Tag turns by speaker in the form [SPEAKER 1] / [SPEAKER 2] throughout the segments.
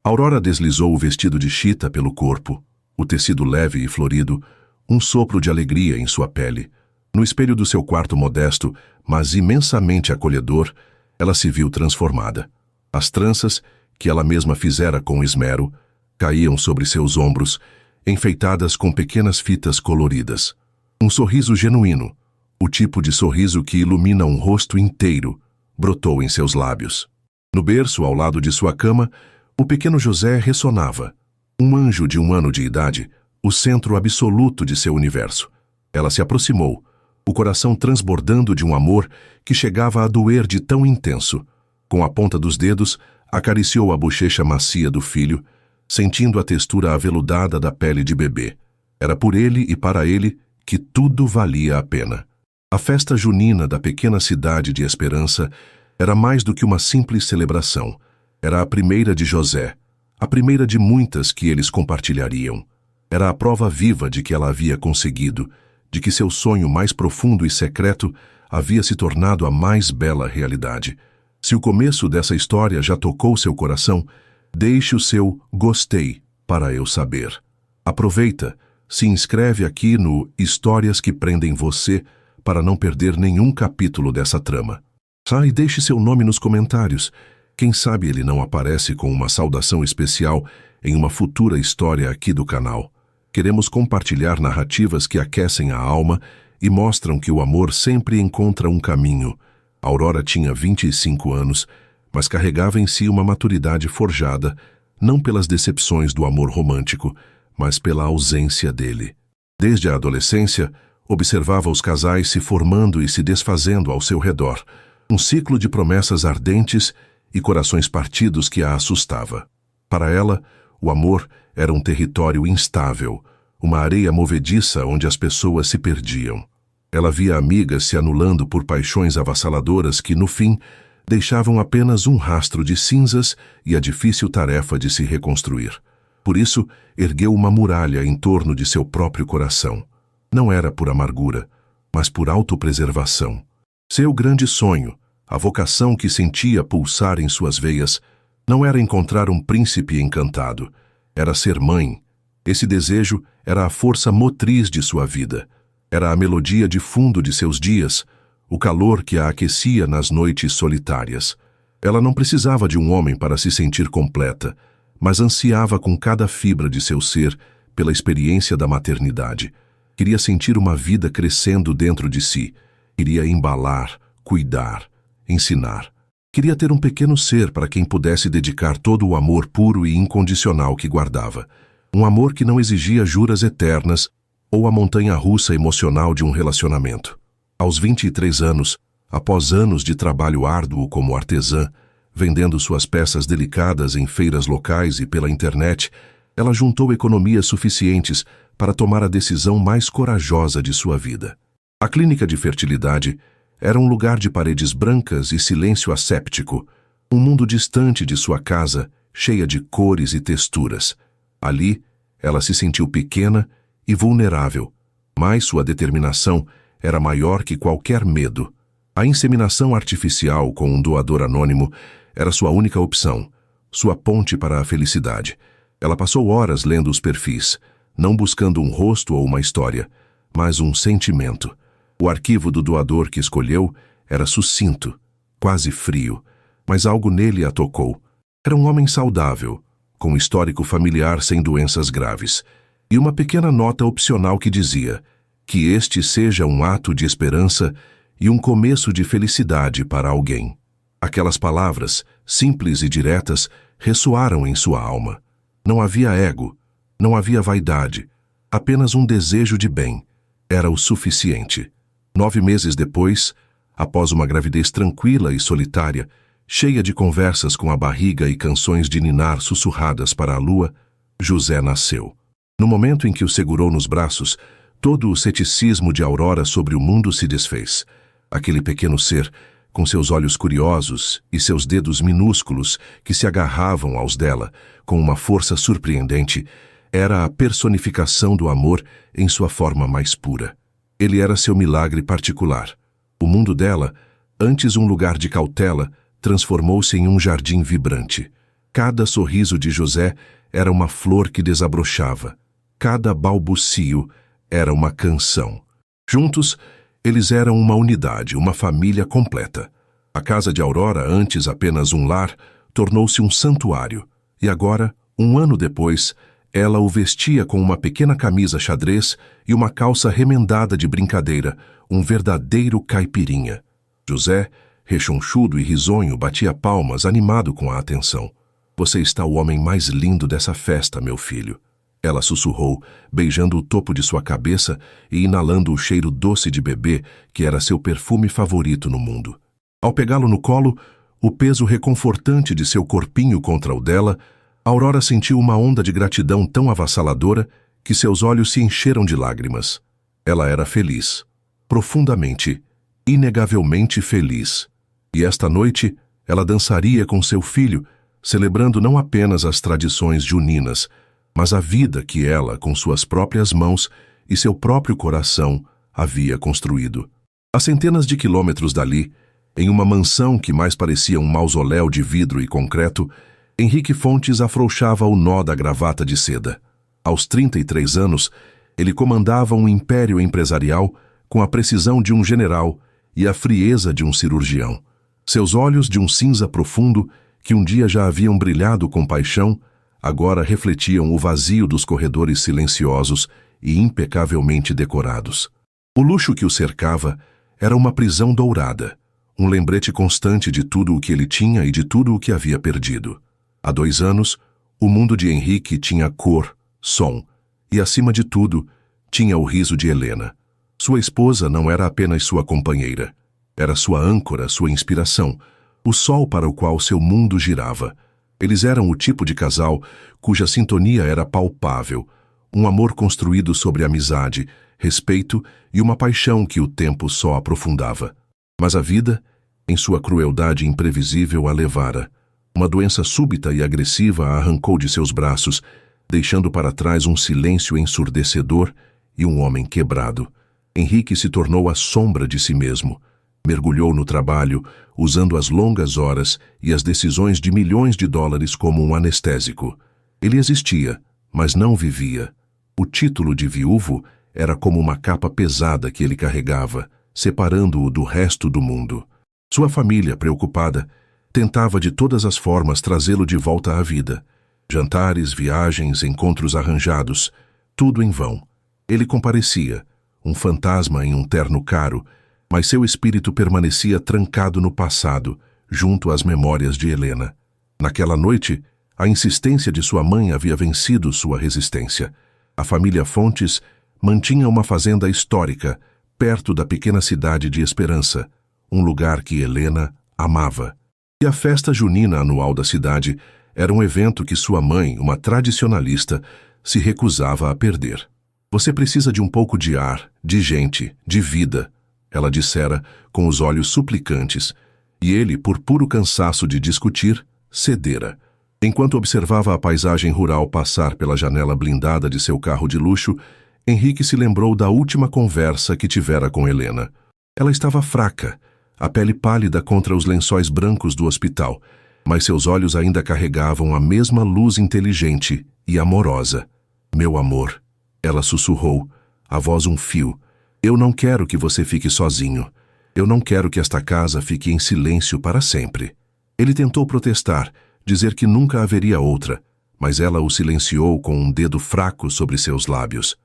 [SPEAKER 1] Aurora deslizou o vestido de chita pelo corpo, o tecido leve e florido, um sopro de alegria em sua pele. No espelho do seu quarto modesto, mas imensamente acolhedor, ela se viu transformada. As tranças, que ela mesma fizera com esmero, caíam sobre seus ombros, enfeitadas com pequenas fitas coloridas. Um sorriso genuíno, o tipo de sorriso que ilumina um rosto inteiro, brotou em seus lábios. No berço, ao lado de sua cama, o pequeno José ressonava. Um anjo de 1 ano de idade, o centro absoluto de seu universo. Ela se aproximou, o coração transbordando de um amor que chegava a doer de tão intenso. Com a ponta dos dedos, acariciou a bochecha macia do filho, sentindo a textura aveludada da pele de bebê. Era por ele e para ele que tudo valia a pena. A festa junina da pequena cidade de Esperança era mais do que uma simples celebração. Era a primeira de José, a primeira de muitas que eles compartilhariam. Era a prova viva de que ela havia conseguido, de que seu sonho mais profundo e secreto havia se tornado a mais bela realidade. Se o começo dessa história já tocou seu coração, deixe o seu gostei para eu saber. Aproveita, se inscreve aqui no Histórias que Prendem Você para não perder nenhum capítulo dessa trama. E deixe seu nome nos comentários. Quem sabe ele não aparece com uma saudação especial em uma futura história aqui do canal. Queremos compartilhar narrativas que aquecem a alma e mostram que o amor sempre encontra um caminho. Aurora tinha 25 anos, mas carregava em si uma maturidade forjada, não pelas decepções do amor romântico, mas pela ausência dele. Desde a adolescência, observava os casais se formando e se desfazendo ao seu redor, um ciclo de promessas ardentes e corações partidos que a assustava. Para ela, o amor era um território instável, uma areia movediça onde as pessoas se perdiam. Ela via amigas se anulando por paixões avassaladoras que, no fim, deixavam apenas um rastro de cinzas e a difícil tarefa de se reconstruir. Por isso, ergueu uma muralha em torno de seu próprio coração. Não era por amargura, mas por autopreservação. Seu grande sonho, a vocação que sentia pulsar em suas veias, não era encontrar um príncipe encantado, era ser mãe. Esse desejo era a força motriz de sua vida. Era a melodia de fundo de seus dias, o calor que a aquecia nas noites solitárias. Ela não precisava de um homem para se sentir completa, mas ansiava com cada fibra de seu ser pela experiência da maternidade. Queria sentir uma vida crescendo dentro de si. Queria embalar, cuidar, ensinar. Queria ter um pequeno ser para quem pudesse dedicar todo o amor puro e incondicional que guardava. Um amor que não exigia juras eternas ou a montanha-russa emocional de um relacionamento. Aos 23 anos, após anos de trabalho árduo como artesã, vendendo suas peças delicadas em feiras locais e pela internet, ela juntou economias suficientes para tomar a decisão mais corajosa de sua vida. A clínica de fertilidade era um lugar de paredes brancas e silêncio asséptico, um mundo distante de sua casa, cheia de cores e texturas. Ali, ela se sentiu pequena e vulnerável, mas sua determinação era maior que qualquer medo. A inseminação artificial com um doador anônimo era sua única opção, sua ponte para a felicidade. Ela passou horas lendo os perfis, não buscando um rosto ou uma história, mas um sentimento. O arquivo do doador que escolheu era sucinto, quase frio, mas algo nele a tocou. Era um homem saudável, com histórico familiar sem doenças graves, e uma pequena nota opcional que dizia que este seja um ato de esperança e um começo de felicidade para alguém. Aquelas palavras, simples e diretas, ressoaram em sua alma. Não havia ego, não havia vaidade, apenas um desejo de bem. Era o suficiente. 9 meses depois, após uma gravidez tranquila e solitária, cheia de conversas com a barriga e canções de ninar sussurradas para a lua, José nasceu. No momento em que o segurou nos braços, todo o ceticismo de Aurora sobre o mundo se desfez. Aquele pequeno ser, com seus olhos curiosos e seus dedos minúsculos que se agarravam aos dela com uma força surpreendente, era a personificação do amor em sua forma mais pura. Ele era seu milagre particular. O mundo dela, antes um lugar de cautela, transformou-se em um jardim vibrante. Cada sorriso de José era uma flor que desabrochava. Cada balbucio era uma canção. Juntos, eles eram uma unidade, uma família completa. A casa de Aurora, antes apenas um lar, tornou-se um santuário. E agora, um ano depois, ela o vestia com uma pequena camisa xadrez e uma calça remendada de brincadeira, um verdadeiro caipirinha. José, rechonchudo e risonho, batia palmas, animado com a atenção. Você está o homem mais lindo dessa festa, meu filho. Ela sussurrou, beijando o topo de sua cabeça e inalando o cheiro doce de bebê, que era seu perfume favorito no mundo. Ao pegá-lo no colo, o peso reconfortante de seu corpinho contra o dela, Aurora sentiu uma onda de gratidão tão avassaladora que seus olhos se encheram de lágrimas. Ela era feliz, profundamente, inegavelmente feliz. E esta noite, ela dançaria com seu filho, celebrando não apenas as tradições juninas, mas a vida que ela, com suas próprias mãos e seu próprio coração, havia construído. A centenas de quilômetros dali, em uma mansão que mais parecia um mausoléu de vidro e concreto, Henrique Fontes afrouxava o nó da gravata de seda. Aos 33 anos, ele comandava um império empresarial com a precisão de um general e a frieza de um cirurgião. Seus olhos, de um cinza profundo, que um dia já haviam brilhado com paixão, agora refletiam o vazio dos corredores silenciosos e impecavelmente decorados. O luxo que o cercava era uma prisão dourada, um lembrete constante de tudo o que ele tinha e de tudo o que havia perdido. Há 2 anos, o mundo de Henrique tinha cor, som e, acima de tudo, tinha o riso de Helena. Sua esposa não era apenas sua companheira. Era sua âncora, sua inspiração, o sol para o qual seu mundo girava. Eles eram o tipo de casal cuja sintonia era palpável, um amor construído sobre amizade, respeito e uma paixão que o tempo só aprofundava. Mas a vida, em sua crueldade imprevisível, a levara. Uma doença súbita e agressiva a arrancou de seus braços, deixando para trás um silêncio ensurdecedor e um homem quebrado. Henrique se tornou a sombra de si mesmo. Mergulhou no trabalho, usando as longas horas e as decisões de milhões de dólares como um anestésico. Ele existia, mas não vivia. O título de viúvo era como uma capa pesada que ele carregava, separando-o do resto do mundo. Sua família, preocupada, tentava de todas as formas trazê-lo de volta à vida. Jantares, viagens, encontros arranjados, tudo em vão. Ele comparecia, um fantasma em um terno caro, mas seu espírito permanecia trancado no passado, junto às memórias de Helena. Naquela noite, a insistência de sua mãe havia vencido sua resistência. A família Fontes mantinha uma fazenda histórica, perto da pequena cidade de Esperança, um lugar que Helena amava. E a festa junina anual da cidade era um evento que sua mãe, uma tradicionalista, se recusava a perder. Você precisa de um pouco de ar, de gente, de vida, ela dissera com os olhos suplicantes, e ele, por puro cansaço de discutir, cedera. Enquanto observava a paisagem rural passar pela janela blindada de seu carro de luxo, Henrique se lembrou da última conversa que tivera com Helena. Ela estava fraca, a pele pálida contra os lençóis brancos do hospital, mas seus olhos ainda carregavam a mesma luz inteligente e amorosa. Meu amor, ela sussurrou, a voz um fio. Eu não quero que você fique sozinho. Eu não quero que esta casa fique em silêncio para sempre. Ele tentou protestar, dizer que nunca haveria outra, mas ela o silenciou com um dedo fraco sobre seus lábios.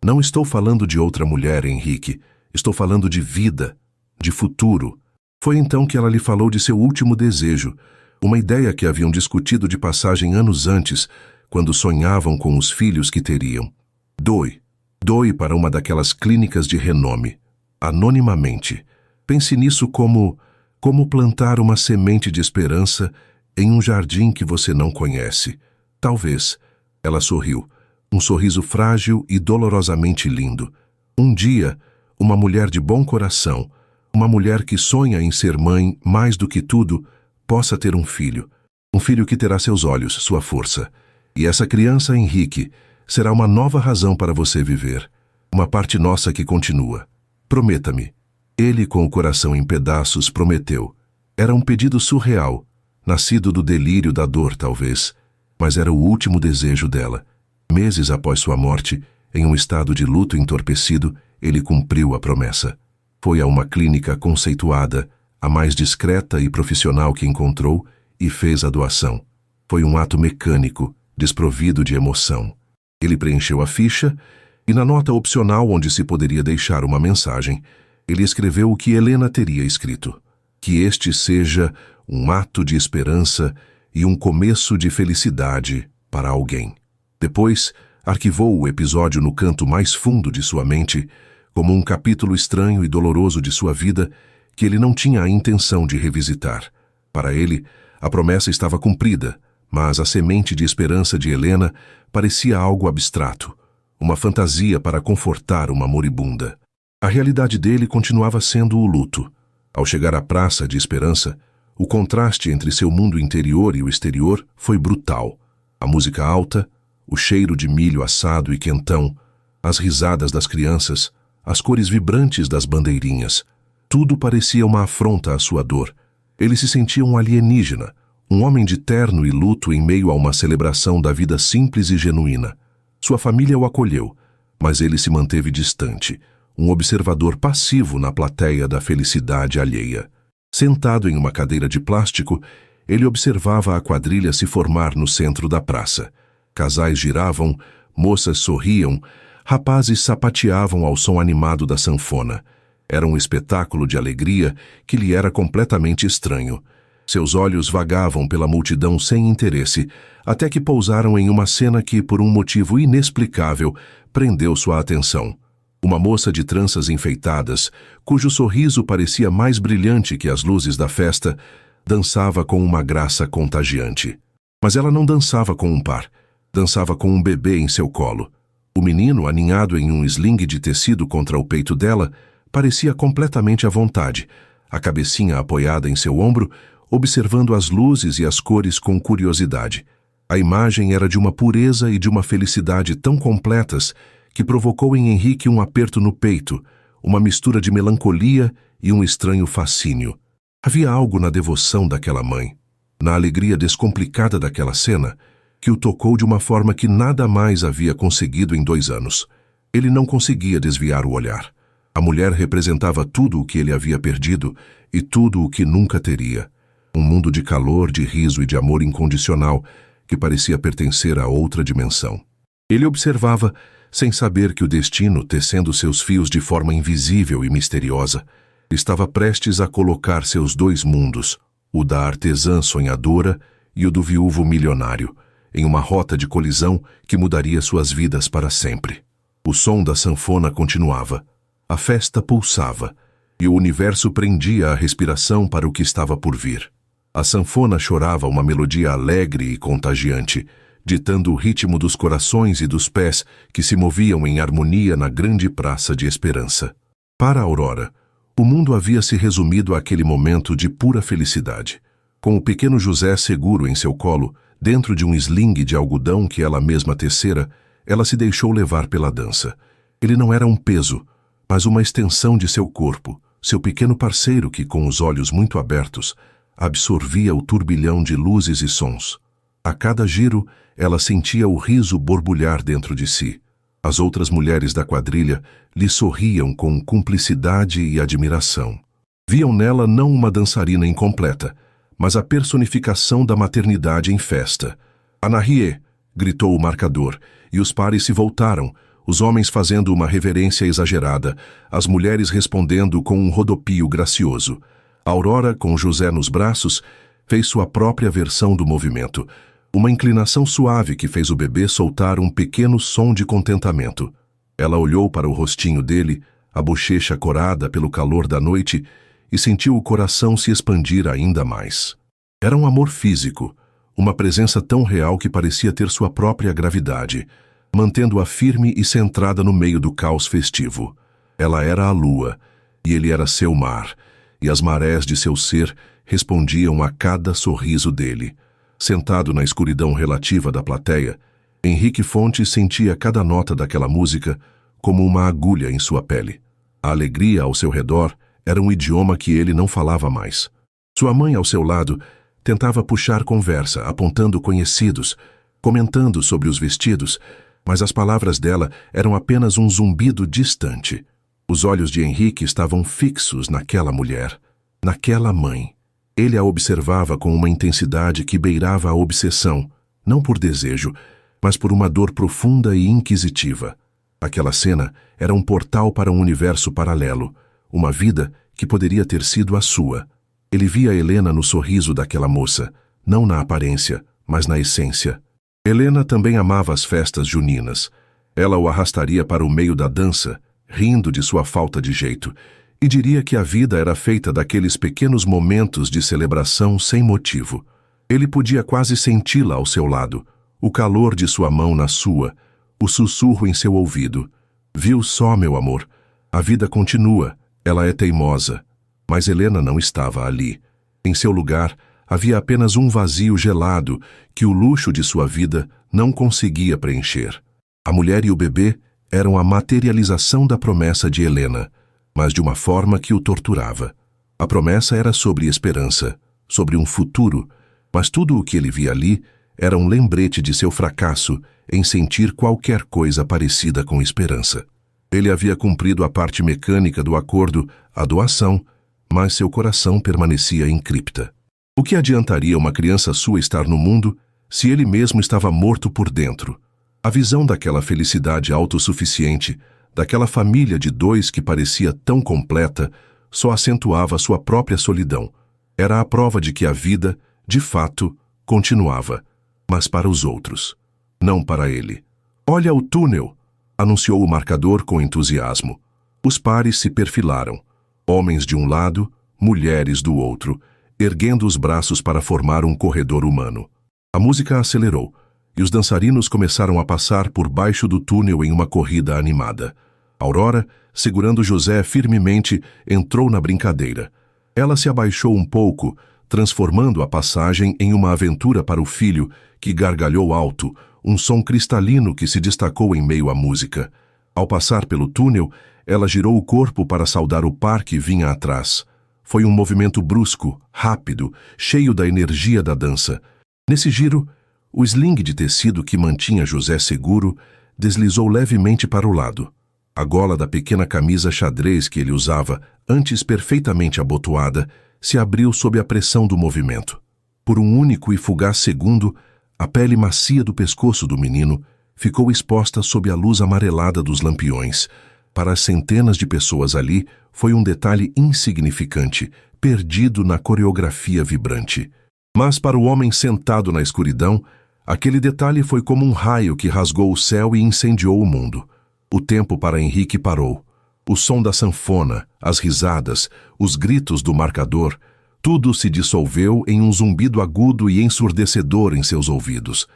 [SPEAKER 1] Não estou falando de outra mulher, Henrique. Estou falando de vida, de futuro. Foi então que ela lhe falou de seu último desejo, uma ideia que haviam discutido de passagem anos antes, quando sonhavam com os filhos que teriam. Doe para uma daquelas clínicas de renome, anonimamente. Pense nisso como plantar uma semente de esperança em um jardim que você não conhece. Talvez, ela sorriu, um sorriso frágil e dolorosamente lindo. Um dia, uma mulher de bom coração, uma mulher que sonha em ser mãe mais do que tudo, possa ter um filho que terá seus olhos, sua força. E essa criança, Henrique, será uma nova razão para você viver, uma parte nossa que continua. Prometa-me. Ele, com o coração em pedaços, prometeu. Era um pedido surreal. nascido do delírio da dor, talvez, mas era o último desejo dela. Meses após sua morte, em um estado de luto entorpecido, ele cumpriu a promessa. Foi a uma clínica conceituada, a mais discreta e profissional que encontrou, e fez a doação. Foi um ato mecânico, desprovido de emoção. Ele preencheu a ficha e, na nota opcional onde se poderia deixar uma mensagem, ele escreveu o que Helena teria escrito: que este seja um ato de esperança e um começo de felicidade para alguém. Depois, arquivou o episódio no canto mais fundo de sua mente, como um capítulo estranho e doloroso de sua vida que ele não tinha a intenção de revisitar. Para ele, a promessa estava cumprida, mas a semente de esperança de Helena parecia algo abstrato, uma fantasia para confortar uma moribunda. A realidade dele continuava sendo o luto. Ao chegar à Praça de Esperança, o contraste entre seu mundo interior e o exterior foi brutal. A música alta, o cheiro de milho assado e quentão, as risadas das crianças, as cores vibrantes das bandeirinhas, tudo parecia uma afronta à sua dor. Ele se sentia um alienígena, um homem de terno e luto em meio a uma celebração da vida simples e genuína. Sua família o acolheu, mas ele se manteve distante, um observador passivo na plateia da felicidade alheia. Sentado em uma cadeira de plástico, ele observava a quadrilha se formar no centro da praça. Casais giravam, moças sorriam, rapazes sapateavam ao som animado da sanfona. Era um espetáculo de alegria que lhe era completamente estranho. Seus olhos vagavam pela multidão sem interesse, até que pousaram em uma cena que, por um motivo inexplicável, prendeu sua atenção. Uma moça de tranças enfeitadas, cujo sorriso parecia mais brilhante que as luzes da festa, dançava com uma graça contagiante. Mas ela não dançava com um par, dançava com um bebê em seu colo. O menino, aninhado em um sling de tecido contra o peito dela, parecia completamente à vontade, a cabecinha apoiada em seu ombro, observando as luzes e as cores com curiosidade. A imagem era de uma pureza e de uma felicidade tão completas que provocou em Henrique um aperto no peito, uma mistura de melancolia e um estranho fascínio. Havia algo na devoção daquela mãe, na alegria descomplicada daquela cena, que o tocou de uma forma que nada mais havia conseguido em 2 anos. Ele não conseguia desviar o olhar. A mulher representava tudo o que ele havia perdido e tudo o que nunca teria. Um mundo de calor, de riso e de amor incondicional que parecia pertencer a outra dimensão. Ele observava, sem saber que o destino, tecendo seus fios de forma invisível e misteriosa, estava prestes a colocar seus 2 mundos, o da artesã sonhadora e o do viúvo milionário, em uma rota de colisão que mudaria suas vidas para sempre. O som da sanfona continuava. A festa pulsava, e o universo prendia a respiração para o que estava por vir. A sanfona chorava uma melodia alegre e contagiante, ditando o ritmo dos corações e dos pés que se moviam em harmonia na grande praça de Esperança. Para Aurora, o mundo havia se resumido àquele momento de pura felicidade. Com o pequeno José seguro em seu colo, dentro de um sling de algodão que ela mesma tecera, ela se deixou levar pela dança. Ele não era um peso, mas uma extensão de seu corpo, seu pequeno parceiro que, com os olhos muito abertos, absorvia o turbilhão de luzes e sons. A cada giro, ela sentia o riso borbulhar dentro de si. As outras mulheres da quadrilha lhe sorriam com cumplicidade e admiração. Viam nela não uma dançarina incompleta, mas a personificação da maternidade em festa. "Anarie!" gritou o marcador, e os pares se voltaram, os homens fazendo uma reverência exagerada, as mulheres respondendo com um rodopio gracioso. Aurora, com José nos braços, fez sua própria versão do movimento, uma inclinação suave que fez o bebê soltar um pequeno som de contentamento. Ela olhou para o rostinho dele, a bochecha corada pelo calor da noite, e sentiu o coração se expandir ainda mais. Era um amor físico, uma presença tão real que parecia ter sua própria gravidade, mantendo-a firme e centrada no meio do caos festivo. Ela era a lua, e ele era seu mar, e as marés de seu ser respondiam a cada sorriso dele. Sentado na escuridão relativa da plateia, Henrique Fontes sentia cada nota daquela música como uma agulha em sua pele. A alegria ao seu redor era um idioma que ele não falava mais. Sua mãe ao seu lado Tentava puxar conversa, apontando conhecidos, comentando sobre os vestidos, mas as palavras dela eram apenas um zumbido distante. Os olhos de Henrique estavam fixos naquela mulher, naquela mãe. Ele a observava com uma intensidade que beirava a obsessão, não por desejo, mas por uma dor profunda e inquisitiva. Aquela cena era um portal para um universo paralelo, uma vida que poderia ter sido a sua. Ele via Helena no sorriso daquela moça, não na aparência, mas na essência. Helena também amava as festas juninas. Ela o arrastaria para o meio da dança, rindo de sua falta de jeito, e diria que a vida era feita daqueles pequenos momentos de celebração sem motivo. Ele podia quase senti-la ao seu lado, o calor de sua mão na sua, o sussurro em seu ouvido. Viu só, meu amor, a vida continua, ela é teimosa. Mas Helena não estava ali. Em seu lugar, havia apenas um vazio gelado que o luxo de sua vida não conseguia preencher. A mulher e o bebê eram a materialização da promessa de Helena, mas de uma forma que o torturava. A promessa era sobre esperança, sobre um futuro, mas tudo o que ele via ali era um lembrete de seu fracasso em sentir qualquer coisa parecida com esperança. Ele havia cumprido a parte mecânica do acordo, a doação, mas seu coração permanecia em cripta. O que adiantaria uma criança sua estar no mundo se ele mesmo estava morto por dentro? A visão daquela felicidade autossuficiente, daquela família de dois que parecia tão completa, só acentuava sua própria solidão. Era a prova de que a vida, de fato, continuava, mas para os outros, não para ele. "Olha o túnel!", anunciou o marcador com entusiasmo. Os pares se perfilaram. Homens de um lado, mulheres do outro, erguendo os braços para formar um corredor humano. A música acelerou, e os dançarinos começaram a passar por baixo do túnel em uma corrida animada. Aurora, segurando José firmemente, entrou na brincadeira. Ela se abaixou um pouco, transformando a passagem em uma aventura para o filho, que gargalhou alto, um som cristalino que se destacou em meio à música. Ao passar pelo túnel, ela girou o corpo para saudar o par que vinha atrás. Foi um movimento brusco, rápido, cheio da energia da dança. Nesse giro, o sling de tecido que mantinha José seguro deslizou levemente para o lado. A gola da pequena camisa xadrez que ele usava, antes perfeitamente abotoada, se abriu sob a pressão do movimento. Por um único e fugaz segundo, a pele macia do pescoço do menino ficou exposta sob a luz amarelada dos lampiões. Para as centenas de pessoas ali, foi um detalhe insignificante, perdido na coreografia vibrante. Mas para o homem sentado na escuridão, aquele detalhe foi como um raio que rasgou o céu e incendiou o mundo. O tempo para Henrique parou. O som da sanfona, as risadas, os gritos do marcador, tudo se dissolveu em um zumbido agudo e ensurdecedor em seus ouvidos.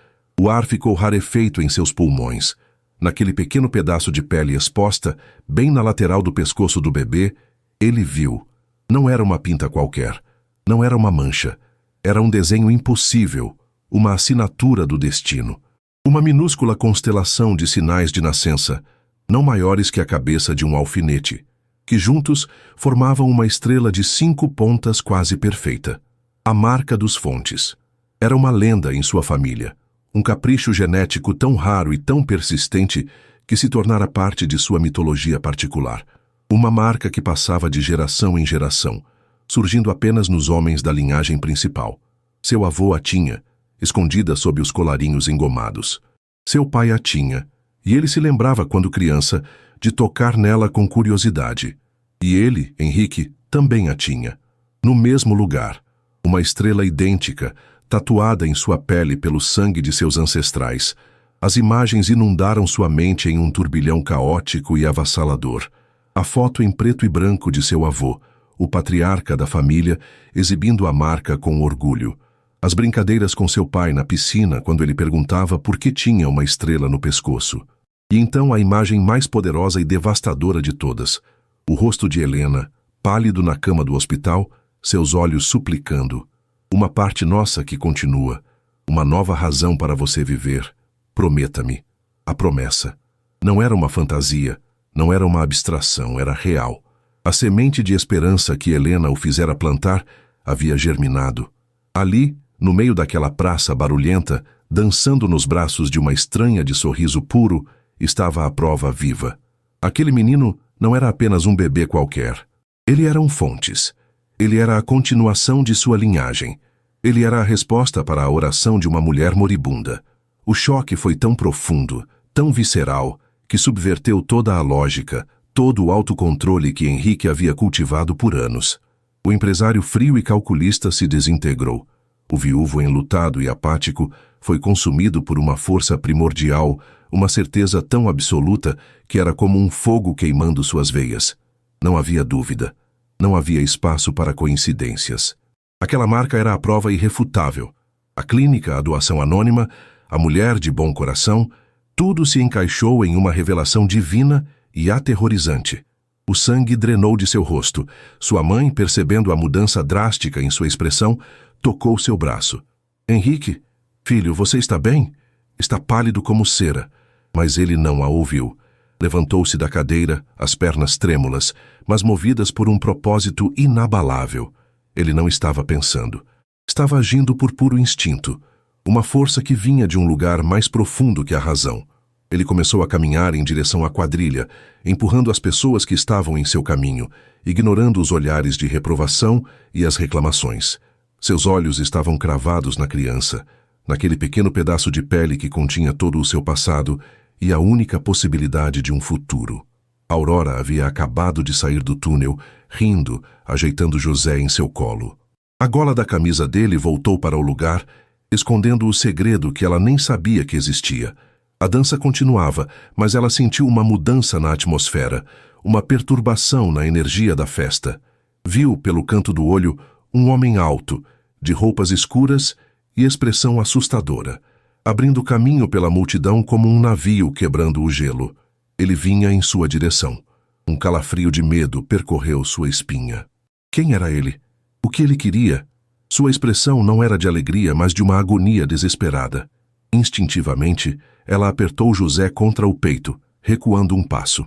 [SPEAKER 1] O ar ficou rarefeito em seus pulmões. Naquele pequeno pedaço de pele exposta, bem na lateral do pescoço do bebê, ele viu. Não era uma pinta qualquer. Não era uma mancha. Era um desenho impossível, uma assinatura do destino. Uma minúscula constelação de sinais de nascença, não maiores que a cabeça de um alfinete, que juntos formavam uma estrela de 5 pontas quase perfeita. A marca dos Fontes. Era uma lenda em sua família. Um capricho genético tão raro e tão persistente que se tornara parte de sua mitologia particular. Uma marca que passava de geração em geração, surgindo apenas nos homens da linhagem principal. Seu avô a tinha, escondida sob os colarinhos engomados. Seu pai a tinha, e ele se lembrava, quando criança, de tocar nela com curiosidade. E ele, Henrique, também a tinha. No mesmo lugar, uma estrela idêntica, tatuada em sua pele pelo sangue de seus ancestrais. As imagens inundaram sua mente em um turbilhão caótico e avassalador. A foto em preto e branco de seu avô, o patriarca da família, exibindo a marca com orgulho. As brincadeiras com seu pai na piscina quando ele perguntava por que tinha uma estrela no pescoço. E então a imagem mais poderosa e devastadora de todas. O rosto de Helena, pálido na cama do hospital, seus olhos suplicando. Uma parte nossa que continua. Uma nova razão para você viver. Prometa-me. A promessa. Não era uma fantasia, não era uma abstração, era real. A semente de esperança que Helena o fizera plantar havia germinado. Ali, No meio daquela praça barulhenta, dançando nos braços de uma estranha de sorriso puro, estava a prova viva. Aquele menino não era apenas um bebê qualquer. Ele era um Fontes. Ele era a continuação de sua linhagem. Ele era a resposta para a oração de uma mulher moribunda. O choque foi tão profundo, tão visceral, que subverteu toda a lógica, todo o autocontrole que Henrique havia cultivado por anos. O empresário frio e calculista se desintegrou. O viúvo enlutado e apático foi consumido por uma força primordial, uma certeza tão absoluta que era como um fogo queimando suas veias. Não havia dúvida. Não havia espaço para coincidências. Aquela marca era a prova irrefutável. A clínica, a doação anônima, a mulher de bom coração, tudo se encaixou em uma revelação divina e aterrorizante. O sangue drenou de seu rosto. Sua mãe, percebendo a mudança drástica em sua expressão, tocou seu braço. Henrique, filho, você está bem? Está pálido como cera. Mas ele não a ouviu. Levantou-se da cadeira, as pernas trêmulas, mas movidas por um propósito inabalável. Ele não estava pensando. Estava agindo por puro instinto, uma força que vinha de um lugar mais profundo que a razão. Ele começou a caminhar em direção à quadrilha, empurrando as pessoas que estavam em seu caminho, ignorando os olhares de reprovação e as reclamações. Seus olhos estavam cravados na criança, naquele pequeno pedaço de pele que continha todo o seu passado e a única possibilidade de um futuro. Aurora havia acabado de sair do túnel, rindo, ajeitando José em seu colo. A gola da camisa dele voltou para o lugar, escondendo o segredo que ela nem sabia que existia. A dança continuava, mas ela sentiu uma mudança na atmosfera, uma perturbação na energia da festa. Viu, pelo canto do olho, um homem alto, de roupas escuras e expressão assustadora, abrindo caminho pela multidão como um navio quebrando o gelo. Ele vinha em sua direção. Um calafrio de medo percorreu sua espinha. Quem era ele? O que ele queria? Sua expressão não era de alegria, mas de uma agonia desesperada. Instintivamente, ela apertou José contra o peito, recuando um passo.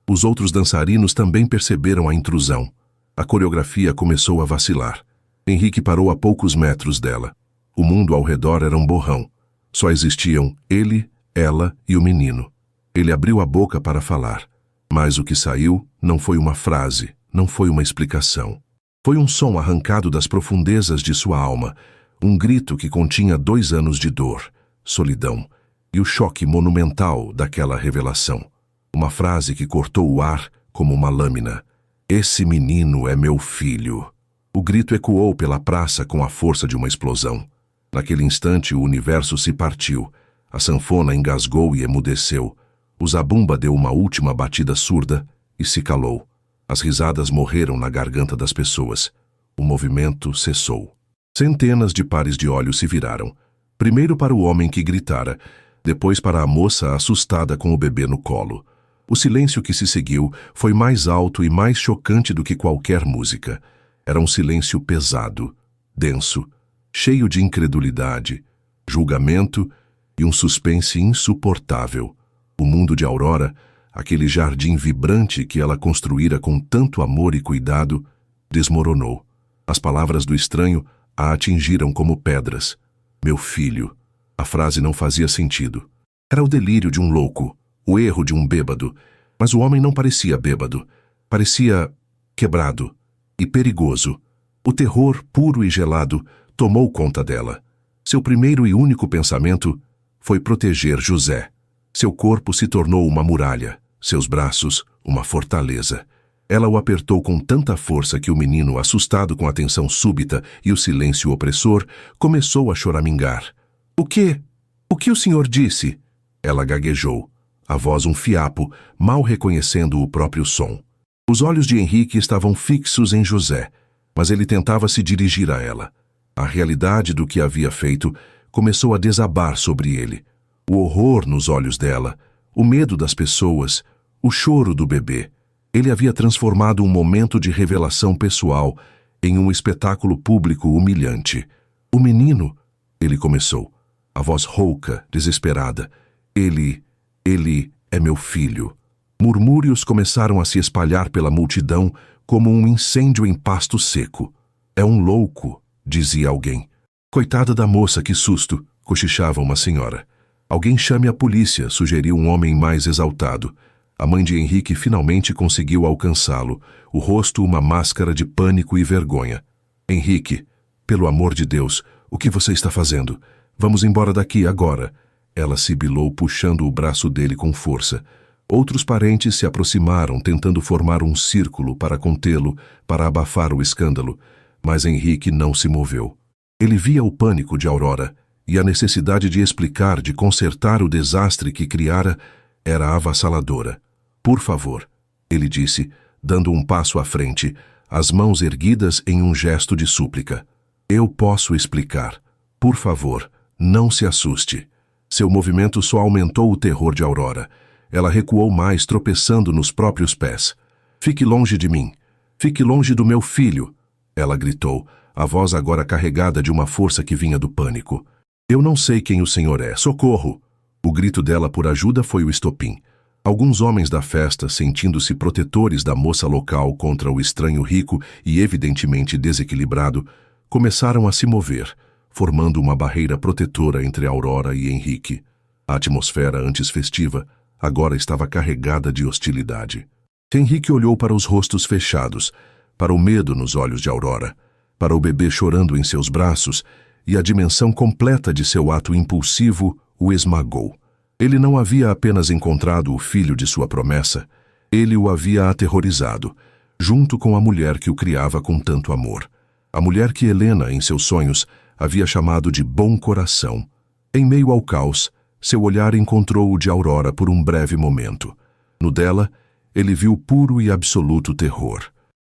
[SPEAKER 1] Os outros dançarinos também perceberam a intrusão. A coreografia começou a vacilar. Henrique parou a poucos metros dela. O mundo ao redor era um borrão. Só existiam ele, ela e o menino. Ele abriu a boca para falar, mas o que saiu não foi uma frase, não foi uma explicação. Foi um som arrancado das profundezas de sua alma, um grito que continha 2 anos de dor, solidão e o choque monumental daquela revelação. Uma frase que cortou o ar como uma lâmina. Esse menino é meu filho. O grito ecoou pela praça com a força de uma explosão. Naquele instante o universo se partiu. A sanfona engasgou e emudeceu. O zabumba deu uma última batida surda e se calou. As risadas morreram na garganta das pessoas. O movimento cessou. Centenas de pares de olhos se viraram. Primeiro para o homem que gritara, depois para a moça assustada com o bebê no colo. O silêncio que se seguiu foi mais alto e mais chocante do que qualquer música. Era um silêncio pesado, denso, cheio de incredulidade, julgamento e um suspense insuportável. O mundo de Aurora, aquele jardim vibrante que ela construíra com tanto amor e cuidado, desmoronou. As palavras do estranho a atingiram como pedras. Meu filho. A frase não fazia sentido. Era o delírio de um louco, o erro de um bêbado. Mas o homem não parecia bêbado. Parecia quebrado e perigoso. O terror puro e gelado tomou conta dela. Seu primeiro e único pensamento foi proteger José. Seu corpo se tornou uma muralha, seus braços uma fortaleza. Ela o apertou com tanta força que o menino, assustado com a tensão súbita e o silêncio opressor, começou a choramingar. O que o senhor disse? Ela gaguejou, a voz um fiapo, mal reconhecendo o próprio som. Os olhos de Henrique estavam fixos em José, mas ele tentava se dirigir a ela. A realidade do que havia feito começou a desabar sobre ele. O horror nos olhos dela, o medo das pessoas, o choro do bebê. Ele havia transformado um momento de revelação pessoal em um espetáculo público humilhante. O menino, ele começou, a voz rouca, desesperada. Ele é meu filho. Murmúrios começaram a se espalhar pela multidão como um incêndio em pasto seco. É um louco, dizia alguém. Coitada da moça, que susto, cochichava uma senhora. Alguém chame a polícia, sugeriu um homem mais exaltado. A mãe de Henrique finalmente conseguiu alcançá-lo, o rosto uma máscara de pânico e vergonha. Henrique, pelo amor de Deus, o que você está fazendo? Vamos embora daqui agora. Ela sibilou, puxando o braço dele com força. Outros parentes se aproximaram, tentando formar um círculo para contê-lo, para abafar o escândalo. Mas Henrique não se moveu. Ele via o pânico de Aurora, e a necessidade de explicar, de consertar o desastre que criara, era avassaladora. Por favor, ele disse, dando um passo à frente, as mãos erguidas em um gesto de súplica. Eu posso explicar. Por favor, não se assuste. Seu movimento só aumentou o terror de Aurora. Ela recuou mais, tropeçando nos próprios pés. Fique longe de mim. Fique longe do meu filho, ela gritou, a voz agora carregada de uma força que vinha do pânico. Eu não sei quem o senhor é. Socorro! O grito dela por ajuda foi o estopim. Alguns homens da festa, sentindo-se protetores da moça local contra o estranho rico e evidentemente desequilibrado, começaram a se mover, formando uma barreira protetora entre Aurora e Henrique. A atmosfera antes festiva agora estava carregada de hostilidade. Henrique olhou para os rostos fechados, para o medo nos olhos de Aurora, para o bebê chorando em seus braços, e a dimensão completa de seu ato impulsivo o esmagou. Ele não havia apenas encontrado o filho de sua promessa, ele o havia aterrorizado, junto com a mulher que o criava com tanto amor. A mulher que Helena, em seus sonhos, havia chamado de bom coração. Em meio ao caos, seu olhar encontrou o de Aurora por um breve momento. No dela, ele viu puro e absoluto terror.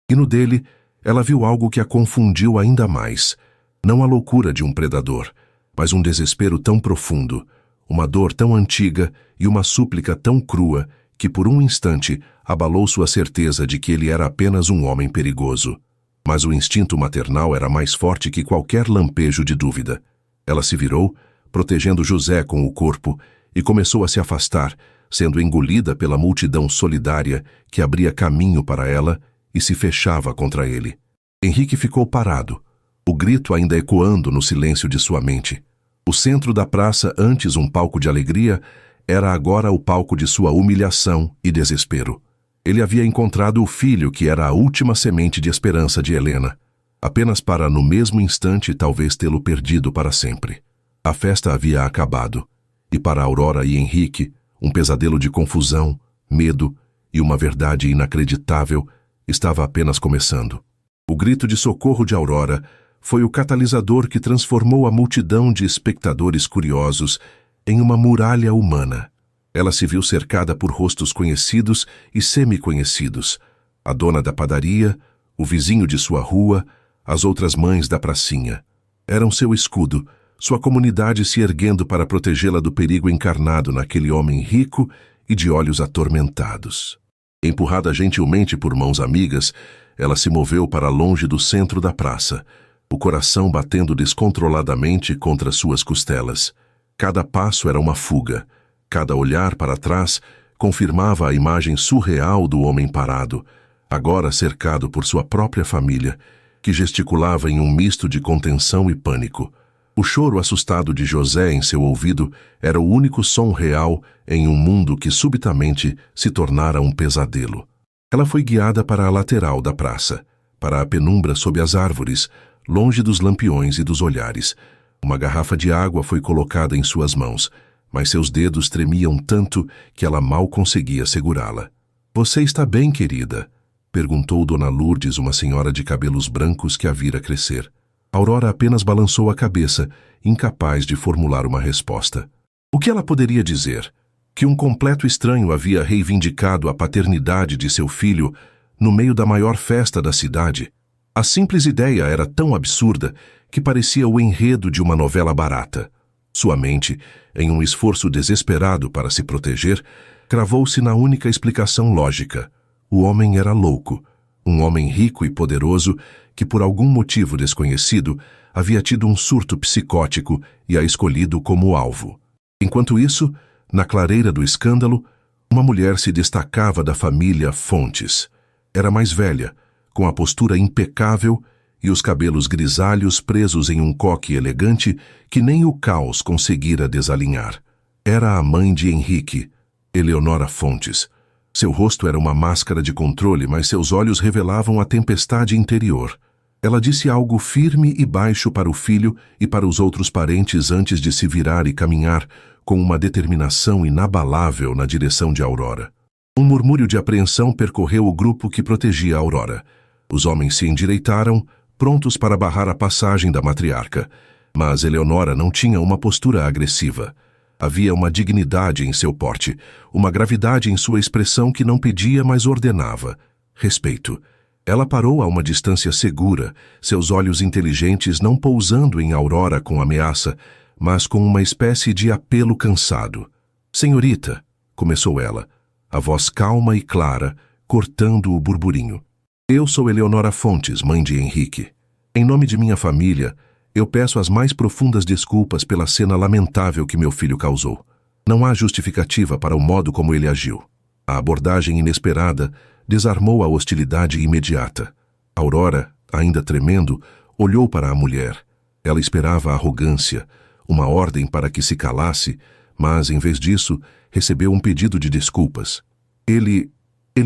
[SPEAKER 1] E no dele, ela viu algo que a confundiu ainda mais. Não a loucura de um predador, mas um desespero tão profundo, uma dor tão antiga e uma súplica tão crua que por um instante abalou sua certeza de que ele era apenas um homem perigoso. Mas o instinto maternal era mais forte que qualquer lampejo de dúvida. Ela se virou, protegendo José com o corpo, e começou a se afastar, sendo engolida pela multidão solidária que abria caminho para ela e se fechava contra ele. Henrique ficou parado, o grito ainda ecoando no silêncio de sua mente. O centro da praça, antes um palco de alegria, era agora o palco de sua humilhação e desespero. Ele havia encontrado o filho que era a última semente de esperança de Helena, apenas para, no mesmo instante, talvez tê-lo perdido para sempre. A festa havia acabado, e para Aurora e Henrique, um pesadelo de confusão, medo e uma verdade inacreditável estava apenas começando. O grito de socorro de Aurora foi o catalisador que transformou a multidão de espectadores curiosos em uma muralha humana. Ela se viu cercada por rostos conhecidos e semi-conhecidos, a dona da padaria, o vizinho de sua rua, as outras mães da pracinha. Eram seu escudo, sua comunidade se erguendo para protegê-la do perigo encarnado naquele homem rico e de olhos atormentados. Empurrada gentilmente por mãos amigas, ela se moveu para longe do centro da praça, o coração batendo descontroladamente contra suas costelas. Cada passo era uma fuga. Cada olhar para trás confirmava a imagem surreal do homem parado, agora cercado por sua própria família, que gesticulava em um misto de contenção e pânico. O choro assustado de José em seu ouvido era o único som real em um mundo que subitamente se tornara um pesadelo. Ela foi guiada para a lateral da praça, para a penumbra sob as árvores, longe dos lampiões e dos olhares. Uma garrafa de água foi colocada em suas mãos, mas seus dedos tremiam tanto que ela mal conseguia segurá-la. "Você está bem, querida?" perguntou Dona Lourdes, uma senhora de cabelos brancos que a vira crescer. Aurora apenas balançou a cabeça, incapaz de formular uma resposta. O que ela poderia dizer? Que um completo estranho havia reivindicado a paternidade de seu filho no meio da maior festa da cidade? A simples ideia era tão absurda que parecia o enredo de uma novela barata. Sua mente, em um esforço desesperado para se proteger, cravou-se na única explicação lógica. O homem era louco, um homem rico e poderoso que, por algum motivo desconhecido, havia tido um surto psicótico e a escolhido como alvo. Enquanto isso, na clareira do escândalo, uma mulher se destacava da família Fontes. Era mais velha, com a postura impecável e os cabelos grisalhos presos em um coque elegante que nem o caos conseguira desalinhar. Era a mãe de Henrique, Eleonora Fontes. Seu rosto era uma máscara de controle, mas seus olhos revelavam a tempestade interior. Ela disse algo firme e baixo para o filho e para os outros parentes antes de se virar e caminhar com uma determinação inabalável na direção de Aurora. Um murmúrio de apreensão percorreu o grupo que protegia Aurora. Os homens se endireitaram, prontos para barrar a passagem da matriarca, mas Eleonora não tinha uma postura agressiva. Havia uma dignidade em seu porte, uma gravidade em sua expressão que não pedia, mas ordenava. Respeito. Ela parou a uma distância segura, seus olhos inteligentes não pousando em Aurora com ameaça, mas com uma espécie de apelo cansado. "Senhorita", começou ela, a voz calma e clara, cortando o burburinho. "Eu sou Eleonora Fontes, mãe de Henrique. Em nome de minha família, eu peço as mais profundas desculpas pela cena lamentável que meu filho causou. Não há justificativa para o modo como ele agiu. A abordagem inesperada desarmou a hostilidade imediata. Aurora, ainda tremendo, olhou para a mulher. Ela esperava arrogância, uma ordem para que se calasse, mas, em vez disso, recebeu um pedido de desculpas. Ele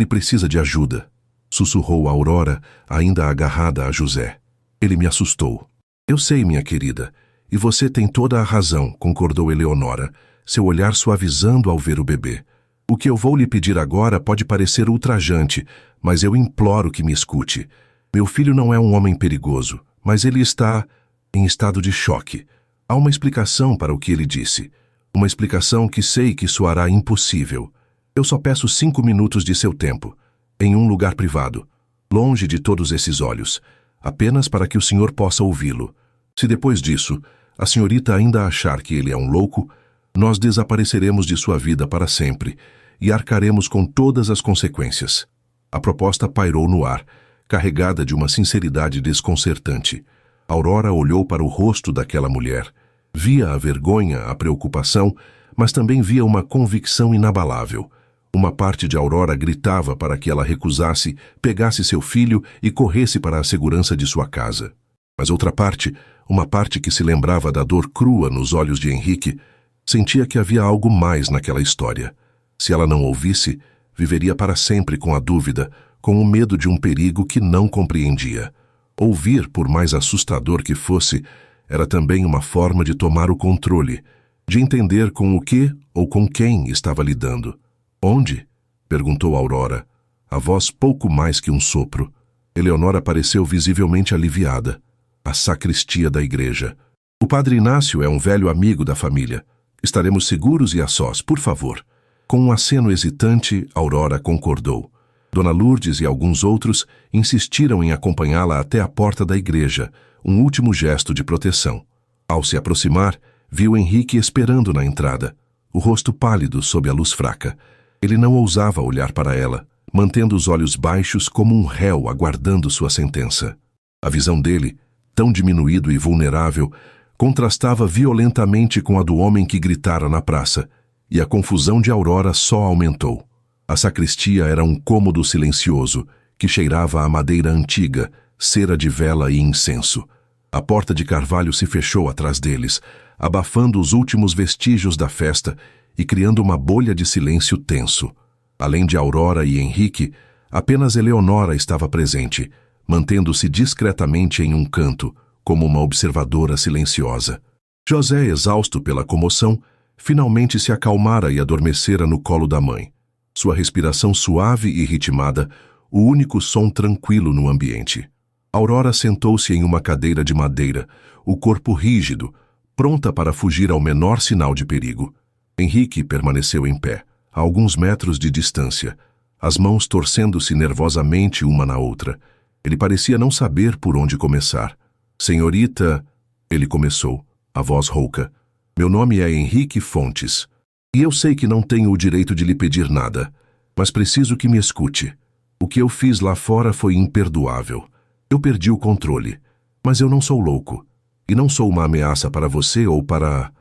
[SPEAKER 1] precisa de ajuda", sussurrou Aurora, ainda agarrada a José. "Ele me assustou." "Eu sei, minha querida, e você tem toda a razão", concordou Eleonora, seu olhar suavizando ao ver o bebê. "O que eu vou lhe pedir agora pode parecer ultrajante, mas eu imploro que me escute. Meu filho não é um homem perigoso, mas ele está em estado de choque. Há uma explicação para o que ele disse. Uma explicação que sei que soará impossível. Eu só peço 5 minutos de seu tempo, em um lugar privado, longe de todos esses olhos, apenas para que o senhor possa ouvi-lo. Se depois disso, a senhorita ainda achar que ele é um louco, nós desapareceremos de sua vida para sempre e arcaremos com todas as consequências." A proposta pairou no ar, carregada de uma sinceridade desconcertante. Aurora olhou para o rosto daquela mulher. Via a vergonha, a preocupação, mas também via uma convicção inabalável. Uma parte de Aurora gritava para que ela recusasse, pegasse seu filho e corresse para a segurança de sua casa. Mas outra parte, uma parte que se lembrava da dor crua nos olhos de Henrique, sentia que havia algo mais naquela história. Se ela não ouvisse, viveria para sempre com a dúvida, com o medo de um perigo que não compreendia. Ouvir, por mais assustador que fosse, era também uma forma de tomar o controle, de entender com o que ou com quem estava lidando. "Onde?" perguntou Aurora, a voz pouco mais que um sopro. Eleonora pareceu visivelmente aliviada. "A sacristia da igreja. O padre Inácio é um velho amigo da família. Estaremos seguros e a sós, por favor." Com um aceno hesitante, Aurora concordou. Dona Lourdes e alguns outros insistiram em acompanhá-la até a porta da igreja, um último gesto de proteção. Ao se aproximar, viu Henrique esperando na entrada, o rosto pálido sob a luz fraca. Ele não ousava olhar para ela, mantendo os olhos baixos como um réu aguardando sua sentença. A visão dele, tão diminuído e vulnerável, contrastava violentamente com a do homem que gritara na praça, e a confusão de Aurora só aumentou. A sacristia era um cômodo silencioso, que cheirava a madeira antiga, cera de vela e incenso. A porta de carvalho se fechou atrás deles, abafando os últimos vestígios da festa e criando uma bolha de silêncio tenso. Além de Aurora e Henrique, apenas Eleonora estava presente, mantendo-se discretamente em um canto, como uma observadora silenciosa. José, exausto pela comoção, finalmente se acalmara e adormecera no colo da mãe. Sua respiração suave e ritmada, o único som tranquilo no ambiente. Aurora sentou-se em uma cadeira de madeira, o corpo rígido, pronta para fugir ao menor sinal de perigo. Henrique permaneceu em pé, a alguns metros de distância, as mãos torcendo-se nervosamente uma na outra. Ele parecia não saber por onde começar. "Senhorita", ele começou, a voz rouca. "Meu nome é Henrique Fontes. E eu sei que não tenho o direito de lhe pedir nada, mas preciso que me escute. O que eu fiz lá fora foi imperdoável. Eu perdi o controle, mas eu não sou louco. E não sou uma ameaça para você ou para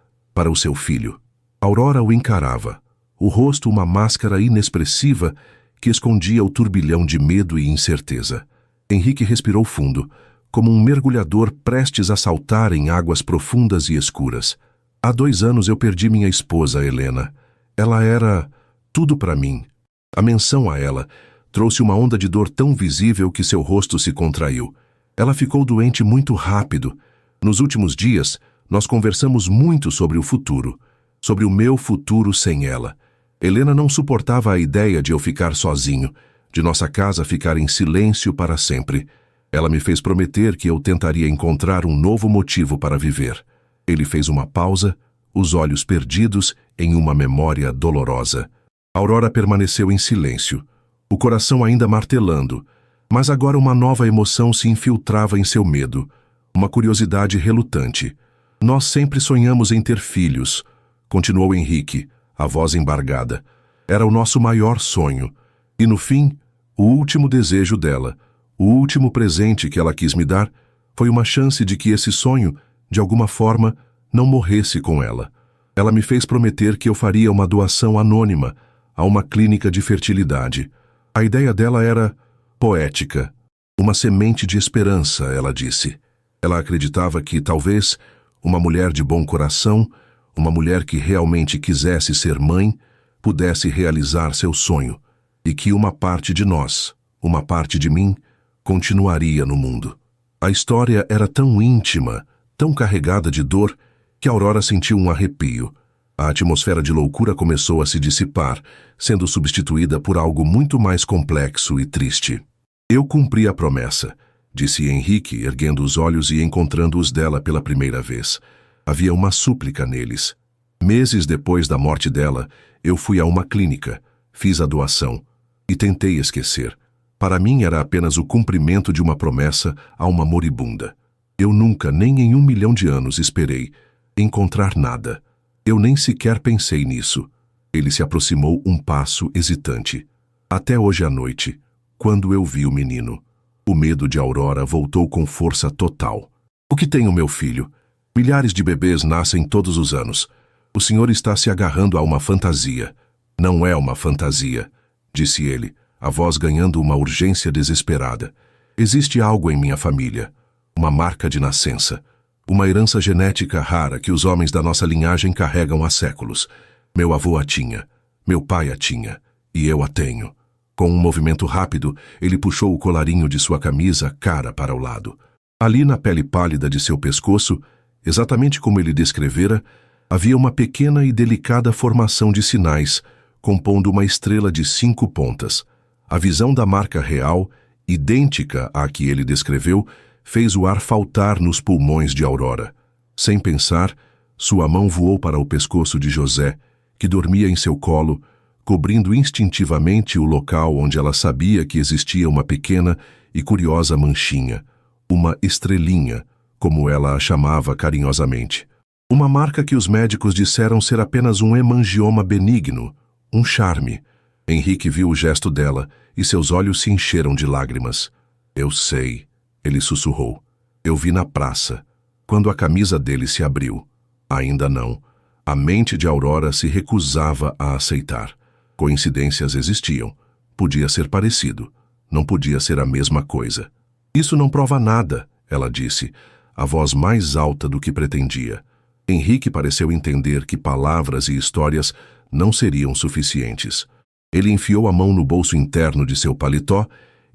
[SPEAKER 1] o seu filho." Aurora o encarava, o rosto uma máscara inexpressiva que escondia o turbilhão de medo e incerteza. Henrique respirou fundo, como um mergulhador prestes a saltar em águas profundas e escuras. Há 2 anos eu perdi minha esposa, Helena. Ela era tudo para mim. A menção a ela trouxe uma onda de dor tão visível que seu rosto se contraiu. Ela ficou doente muito rápido. Nos últimos dias, nós conversamos muito sobre o futuro, sobre o meu futuro sem ela. Helena não suportava a ideia de eu ficar sozinho, de nossa casa ficar em silêncio para sempre. Ela me fez prometer que eu tentaria encontrar um novo motivo para viver. Ele fez uma pausa, os olhos perdidos em uma memória dolorosa. Aurora permaneceu em silêncio, o coração ainda martelando, mas agora uma nova emoção se infiltrava em seu medo, uma curiosidade relutante. Nós sempre sonhamos em ter filhos, continuou Henrique, a voz embargada. Era o nosso maior sonho. E no fim, o último desejo dela, o último presente que ela quis me dar, foi uma chance de que esse sonho, de alguma forma, não morresse com ela. Ela me fez prometer que eu faria uma doação anônima a uma clínica de fertilidade. A ideia dela era poética. Uma semente de esperança, ela disse. Ela acreditava que, talvez, uma mulher de bom coração, uma mulher que realmente quisesse ser mãe, pudesse realizar seu sonho, e que uma parte de nós, uma parte de mim, continuaria no mundo. A história era tão íntima, tão carregada de dor, que Aurora sentiu um arrepio. A atmosfera de loucura começou a se dissipar, sendo substituída por algo muito mais complexo e triste. Eu cumpri a promessa, disse Henrique, erguendo os olhos e encontrando os dela pela primeira vez. Havia uma súplica neles. Meses depois da morte dela, eu fui a uma clínica, fiz a doação e tentei esquecer. Para mim era apenas o cumprimento de uma promessa a uma moribunda. Eu nunca, nem em 1 milhão de anos, esperei encontrar nada. Eu nem sequer pensei nisso. Ele se aproximou um passo hesitante. Até hoje à noite, quando eu vi o menino. O medo de Aurora voltou com força total. O que tem o meu filho? Milhares de bebês nascem todos os anos. O senhor está se agarrando a uma fantasia. Não é uma fantasia, disse ele, a voz ganhando uma urgência desesperada. Existe algo em minha família, uma marca de nascença, uma herança genética rara que os homens da nossa linhagem carregam há séculos. Meu avô a tinha, meu pai a tinha, e eu a tenho. Com um movimento rápido, ele puxou o colarinho de sua camisa cara para o lado. Ali na pele pálida de seu pescoço, exatamente como ele descrevera, havia uma pequena e delicada formação de sinais, compondo uma estrela de 5 pontas. A visão da marca real, idêntica à que ele descreveu, fez o ar faltar nos pulmões de Aurora. Sem pensar, sua mão voou para o pescoço de José, que dormia em seu colo, cobrindo instintivamente o local onde ela sabia que existia uma pequena e curiosa manchinha, uma estrelinha, como ela a chamava carinhosamente. Uma marca que os médicos disseram ser apenas um hemangioma benigno, um charme. Henrique viu o gesto dela e seus olhos se encheram de lágrimas. Eu sei, ele sussurrou. Eu vi na praça, quando a camisa dele se abriu. Ainda não. A mente de Aurora se recusava a aceitar. Coincidências existiam. Podia ser parecido. Não podia ser a mesma coisa. Isso não prova nada, ela disse, a voz mais alta do que pretendia. Henrique pareceu entender que palavras e histórias não seriam suficientes. Ele enfiou a mão no bolso interno de seu paletó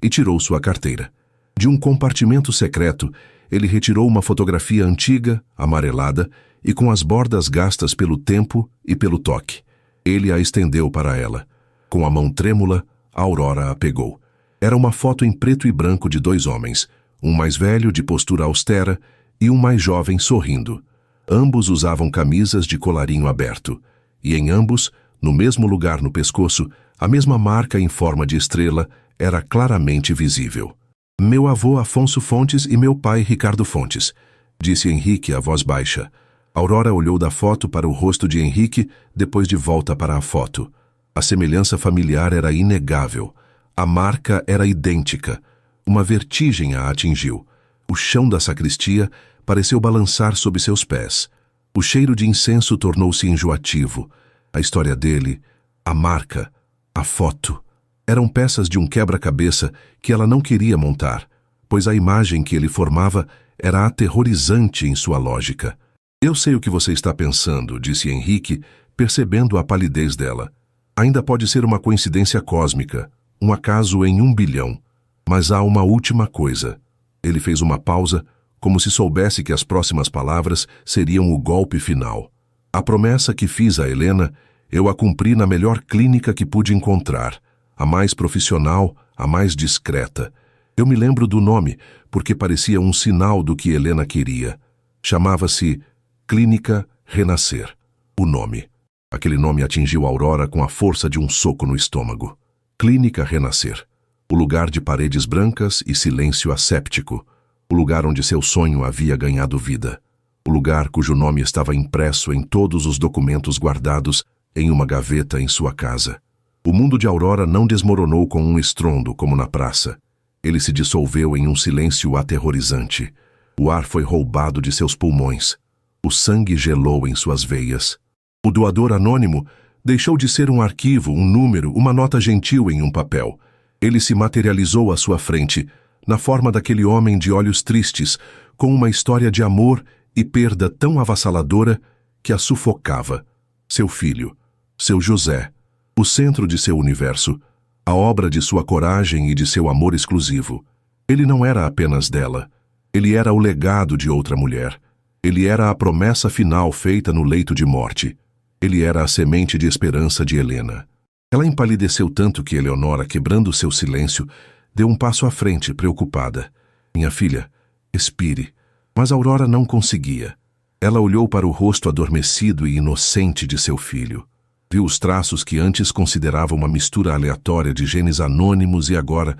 [SPEAKER 1] e tirou sua carteira. De um compartimento secreto, ele retirou uma fotografia antiga, amarelada, e com as bordas gastas pelo tempo e pelo toque. Ele a estendeu para ela. Com a mão trêmula, Aurora a pegou. Era uma foto em preto e branco de 2 homens, um mais velho, de postura austera, e um mais jovem, sorrindo. Ambos usavam camisas de colarinho aberto, e em ambos, no mesmo lugar no pescoço, a mesma marca em forma de estrela era claramente visível. Meu avô Afonso Fontes e meu pai Ricardo Fontes, disse Henrique a voz baixa. Aurora olhou da foto para o rosto de Henrique, depois de volta para a foto. A semelhança familiar era inegável. A marca era idêntica. Uma vertigem a atingiu. O chão da sacristia pareceu balançar sob seus pés. O cheiro de incenso tornou-se enjoativo. A história dele, a marca, a foto, eram peças de um quebra-cabeça que ela não queria montar, pois a imagem que ele formava era aterrorizante em sua lógica. Eu sei o que você está pensando, disse Henrique, percebendo a palidez dela. Ainda pode ser uma coincidência cósmica, um acaso em 1 bilhão. Mas há uma última coisa. Ele fez uma pausa, como se soubesse que as próximas palavras seriam o golpe final. A promessa que fiz a Helena, eu a cumpri na melhor clínica que pude encontrar, a mais profissional, a mais discreta. Eu me lembro do nome, porque parecia um sinal do que Helena queria. Chamava-se Clínica Renascer. O nome. Aquele nome atingiu Aurora com a força de um soco no estômago. Clínica Renascer. O lugar de paredes brancas e silêncio asséptico. O lugar onde seu sonho havia ganhado vida. O lugar cujo nome estava impresso em todos os documentos guardados em uma gaveta em sua casa. O mundo de Aurora não desmoronou com um estrondo como na praça. Ele se dissolveu em um silêncio aterrorizante. O ar foi roubado de seus pulmões. O sangue gelou em suas veias. O doador anônimo deixou de ser um arquivo, um número, uma nota gentil em um papel. Ele se materializou à sua frente, na forma daquele homem de olhos tristes, com uma história de amor e perda tão avassaladora que a sufocava. Seu filho, seu José, o centro de seu universo, a obra de sua coragem e de seu amor exclusivo. Ele não era apenas dela. Ele era o legado de outra mulher. Ele era a promessa final feita no leito de morte. Ele era a semente de esperança de Helena. Ela empalideceu tanto que Eleonora, quebrando seu silêncio, deu um passo à frente, preocupada. Minha filha, expire. Mas Aurora não conseguia. Ela olhou para o rosto adormecido e inocente de seu filho. Viu os traços que antes considerava uma mistura aleatória de genes anônimos e agora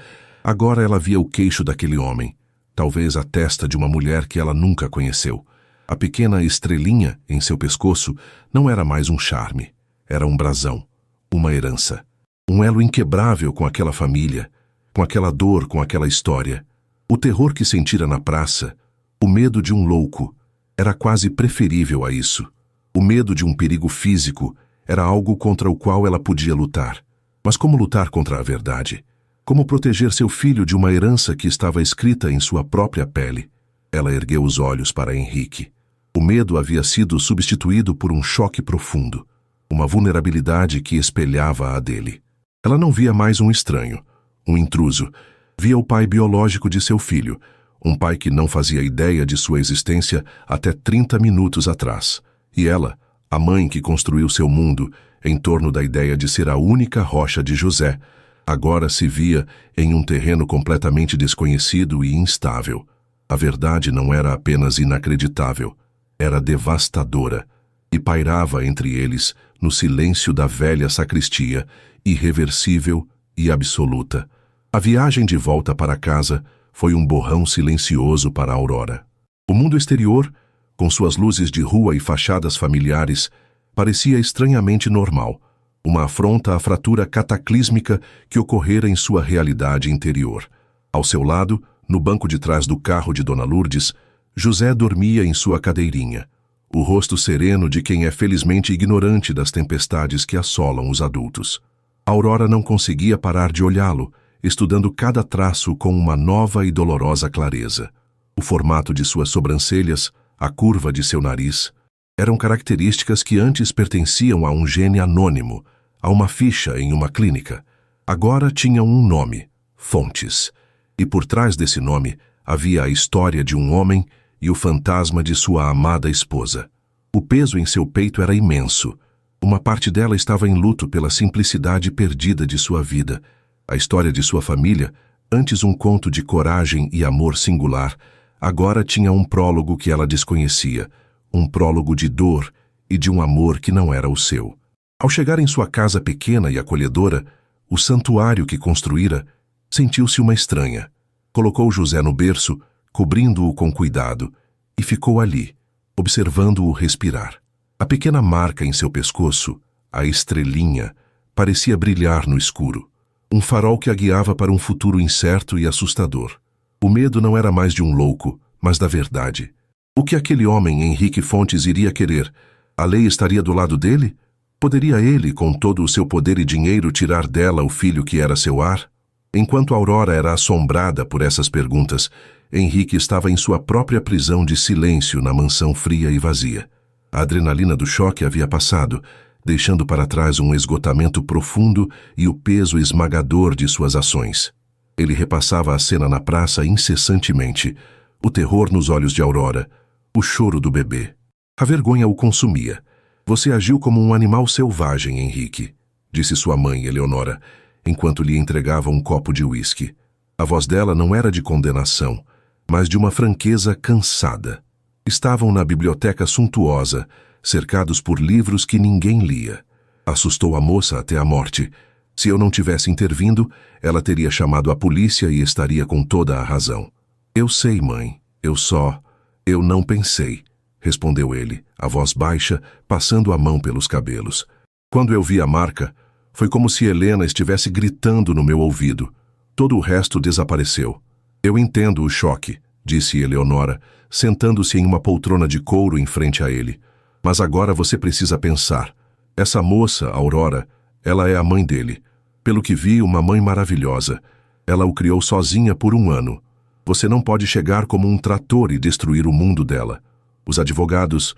[SPEAKER 1] ela via o queixo daquele homem. Talvez a testa de uma mulher que ela nunca conheceu. A pequena estrelinha em seu pescoço não era mais um charme. Era um brasão, uma herança. Um elo inquebrável com aquela família, com aquela dor, com aquela história. O terror que sentira na praça, o medo de um louco, era quase preferível a isso. O medo de um perigo físico era algo contra o qual ela podia lutar. Mas como lutar contra a verdade? Como proteger seu filho de uma herança que estava escrita em sua própria pele? Ela ergueu os olhos para Henrique. O medo havia sido substituído por um choque profundo, uma vulnerabilidade que espelhava a dele. Ela não via mais um estranho, um intruso. Via o pai biológico de seu filho, um pai que não fazia ideia de sua existência até 30 minutos atrás. E ela, a mãe que construiu seu mundo em torno da ideia de ser a única rocha de José, agora se via em um terreno completamente desconhecido e instável. A verdade não era apenas inacreditável, era devastadora, e pairava entre eles, no silêncio da velha sacristia, irreversível e absoluta. A viagem de volta para casa foi um borrão silencioso para Aurora. O mundo exterior, com suas luzes de rua e fachadas familiares, parecia estranhamente normal, uma afronta à fratura cataclísmica que ocorrera em sua realidade interior. Ao seu lado, no banco de trás do carro de Dona Lourdes, José dormia em sua cadeirinha, o rosto sereno de quem é felizmente ignorante das tempestades que assolam os adultos. Aurora não conseguia parar de olhá-lo, estudando cada traço com uma nova e dolorosa clareza. O formato de suas sobrancelhas, a curva de seu nariz, eram características que antes pertenciam a um gene anônimo, a uma ficha em uma clínica. Agora tinham um nome, Fontes, e por trás desse nome havia a história de um homem e o fantasma de sua amada esposa. O peso em seu peito era imenso. Uma parte dela estava em luto pela simplicidade perdida de sua vida. A história de sua família, antes um conto de coragem e amor singular, agora tinha um prólogo que ela desconhecia, um prólogo de dor e de um amor que não era o seu. Ao chegar em sua casa pequena e acolhedora, o santuário que construíra, sentiu-se uma estranha. Colocou José no berço, cobrindo-o com cuidado, e ficou ali, observando-o respirar. A pequena marca em seu pescoço, a estrelinha, parecia brilhar no escuro. Um farol que a guiava para um futuro incerto e assustador. O medo não era mais de um louco, mas da verdade. O que aquele homem, Henrique Fontes, iria querer? A lei estaria do lado dele? Poderia ele, com todo o seu poder e dinheiro, tirar dela o filho que era seu ar? Enquanto Aurora era assombrada por essas perguntas, Henrique estava em sua própria prisão de silêncio na mansão fria e vazia. A adrenalina do choque havia passado, deixando para trás um esgotamento profundo e o peso esmagador de suas ações. Ele repassava a cena na praça incessantemente, o terror nos olhos de Aurora, o choro do bebê. A vergonha o consumia. Você agiu como um animal selvagem, Henrique, disse sua mãe, Eleonora, enquanto lhe entregava um copo de uísque. A voz dela não era de condenação, mas de uma franqueza cansada. Estavam na biblioteca suntuosa, cercados por livros que ninguém lia. Assustou a moça até a morte. Se eu não tivesse intervindo, ela teria chamado a polícia e estaria com toda a razão. Eu sei, mãe. Eu não pensei, respondeu ele, a voz baixa, passando a mão pelos cabelos. Quando eu vi a marca, foi como se Helena estivesse gritando no meu ouvido. Todo o resto desapareceu. Eu entendo o choque, disse Eleonora, sentando-se em uma poltrona de couro em frente a ele. Mas agora você precisa pensar. Essa moça, Aurora, ela é a mãe dele. Pelo que vi, uma mãe maravilhosa. Ela o criou sozinha por 1 ano. Você não pode chegar como um trator e destruir o mundo dela. Os advogados...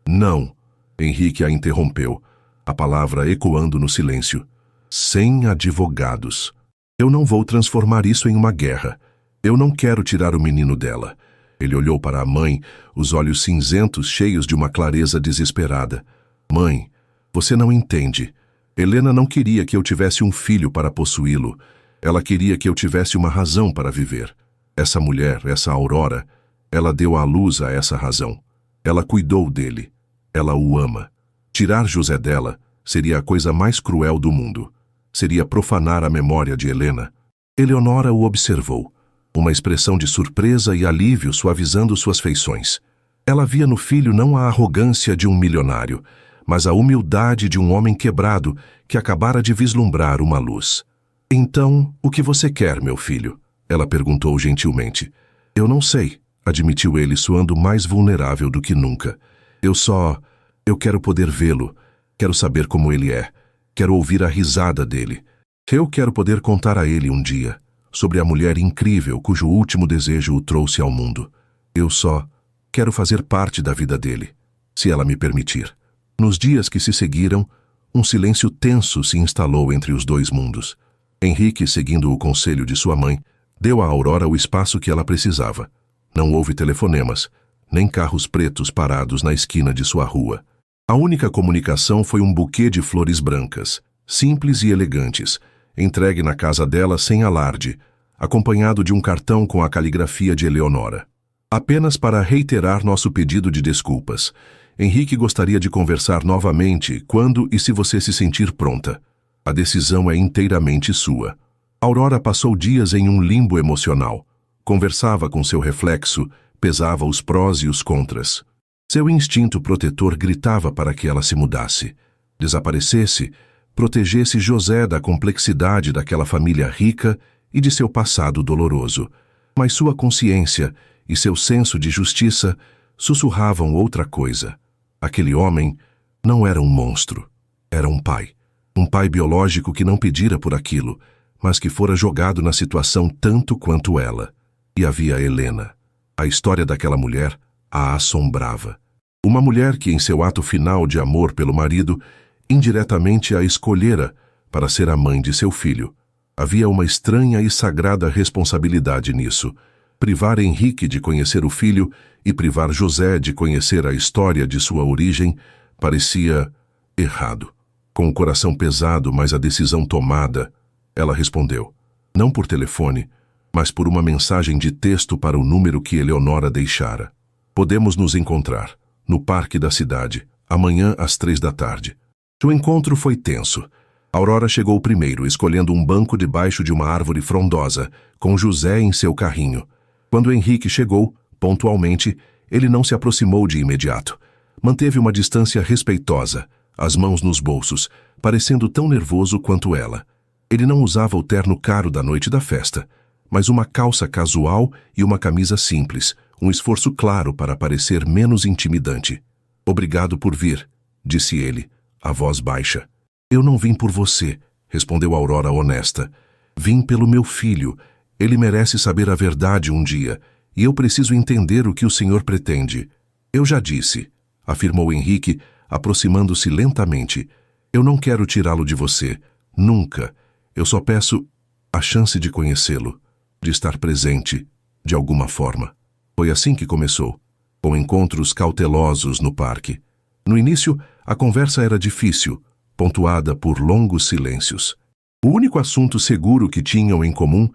[SPEAKER 1] Não, Henrique a interrompeu, a palavra ecoando no silêncio. Sem advogados. Eu não vou transformar isso em uma guerra. Eu não quero tirar o menino dela. Ele olhou para a mãe, os olhos cinzentos cheios de uma clareza desesperada. Mãe, você não entende. Helena não queria que eu tivesse um filho para possuí-lo. Ela queria que eu tivesse uma razão para viver. Essa mulher, essa Aurora, ela deu à luz a essa razão. Ela cuidou dele. Ela o ama. Tirar José dela seria a coisa mais cruel do mundo. Seria profanar a memória de Helena. Eleonora o observou, uma expressão de surpresa e alívio suavizando suas feições. Ela via no filho não a arrogância de um milionário, mas a humildade de um homem quebrado que acabara de vislumbrar uma luz. Então, o que você quer, meu filho? Ela perguntou gentilmente. Eu não sei, admitiu ele, soando mais vulnerável do que nunca. Eu quero poder vê-lo. Quero saber como ele é. Quero ouvir a risada dele. Eu quero poder contar a ele um dia sobre a mulher incrível cujo último desejo o trouxe ao mundo. Eu só quero fazer parte da vida dele, se ela me permitir. Nos dias que se seguiram, um silêncio tenso se instalou entre os dois mundos. Henrique, seguindo o conselho de sua mãe, deu a Aurora o espaço que ela precisava. Não houve telefonemas, nem carros pretos parados na esquina de sua rua. A única comunicação foi um buquê de flores brancas, simples e elegantes, entregue na casa dela sem alarde, acompanhado de um cartão com a caligrafia de Eleonora. Apenas para reiterar nosso pedido de desculpas. Henrique gostaria de conversar novamente quando e se você se sentir pronta. A decisão é inteiramente sua. Aurora passou dias em um limbo emocional. Conversava com seu reflexo, pesava os prós e os contras. Seu instinto protetor gritava para que ela se mudasse, desaparecesse, protegesse José da complexidade daquela família rica e de seu passado doloroso. Mas sua consciência e seu senso de justiça sussurravam outra coisa. Aquele homem não era um monstro, era um pai. Um pai biológico que não pedira por aquilo, mas que fora jogado na situação tanto quanto ela. E havia Helena. A história daquela mulher a assombrava. Uma mulher que, em seu ato final de amor pelo marido, indiretamente a escolhera para ser a mãe de seu filho. Havia uma estranha e sagrada responsabilidade nisso. Privar Henrique de conhecer o filho e privar José de conhecer a história de sua origem parecia errado. Com o coração pesado, mas a decisão tomada, ela respondeu, não por telefone, mas por uma mensagem de texto para o número que Eleonora deixara. Podemos nos encontrar, no parque da cidade, amanhã às 15h. O encontro foi tenso. Aurora chegou primeiro, escolhendo um banco debaixo de uma árvore frondosa, com José em seu carrinho. Quando Henrique chegou, pontualmente, ele não se aproximou de imediato. Manteve uma distância respeitosa, as mãos nos bolsos, parecendo tão nervoso quanto ela. Ele não usava o terno caro da noite da festa, mas uma calça casual e uma camisa simples, um esforço claro para parecer menos intimidante. Obrigado por vir, disse ele, a voz baixa. Eu não vim por você, respondeu Aurora honesta. Vim pelo meu filho. Ele merece saber a verdade um dia, e eu preciso entender o que o senhor pretende. Eu já disse, afirmou Henrique, aproximando-se lentamente. Eu não quero tirá-lo de você. Nunca. Eu só peço a chance de conhecê-lo, de estar presente, de alguma forma. Foi assim que começou, com encontros cautelosos no parque. No início, a conversa era difícil, pontuada por longos silêncios. O único assunto seguro que tinham em comum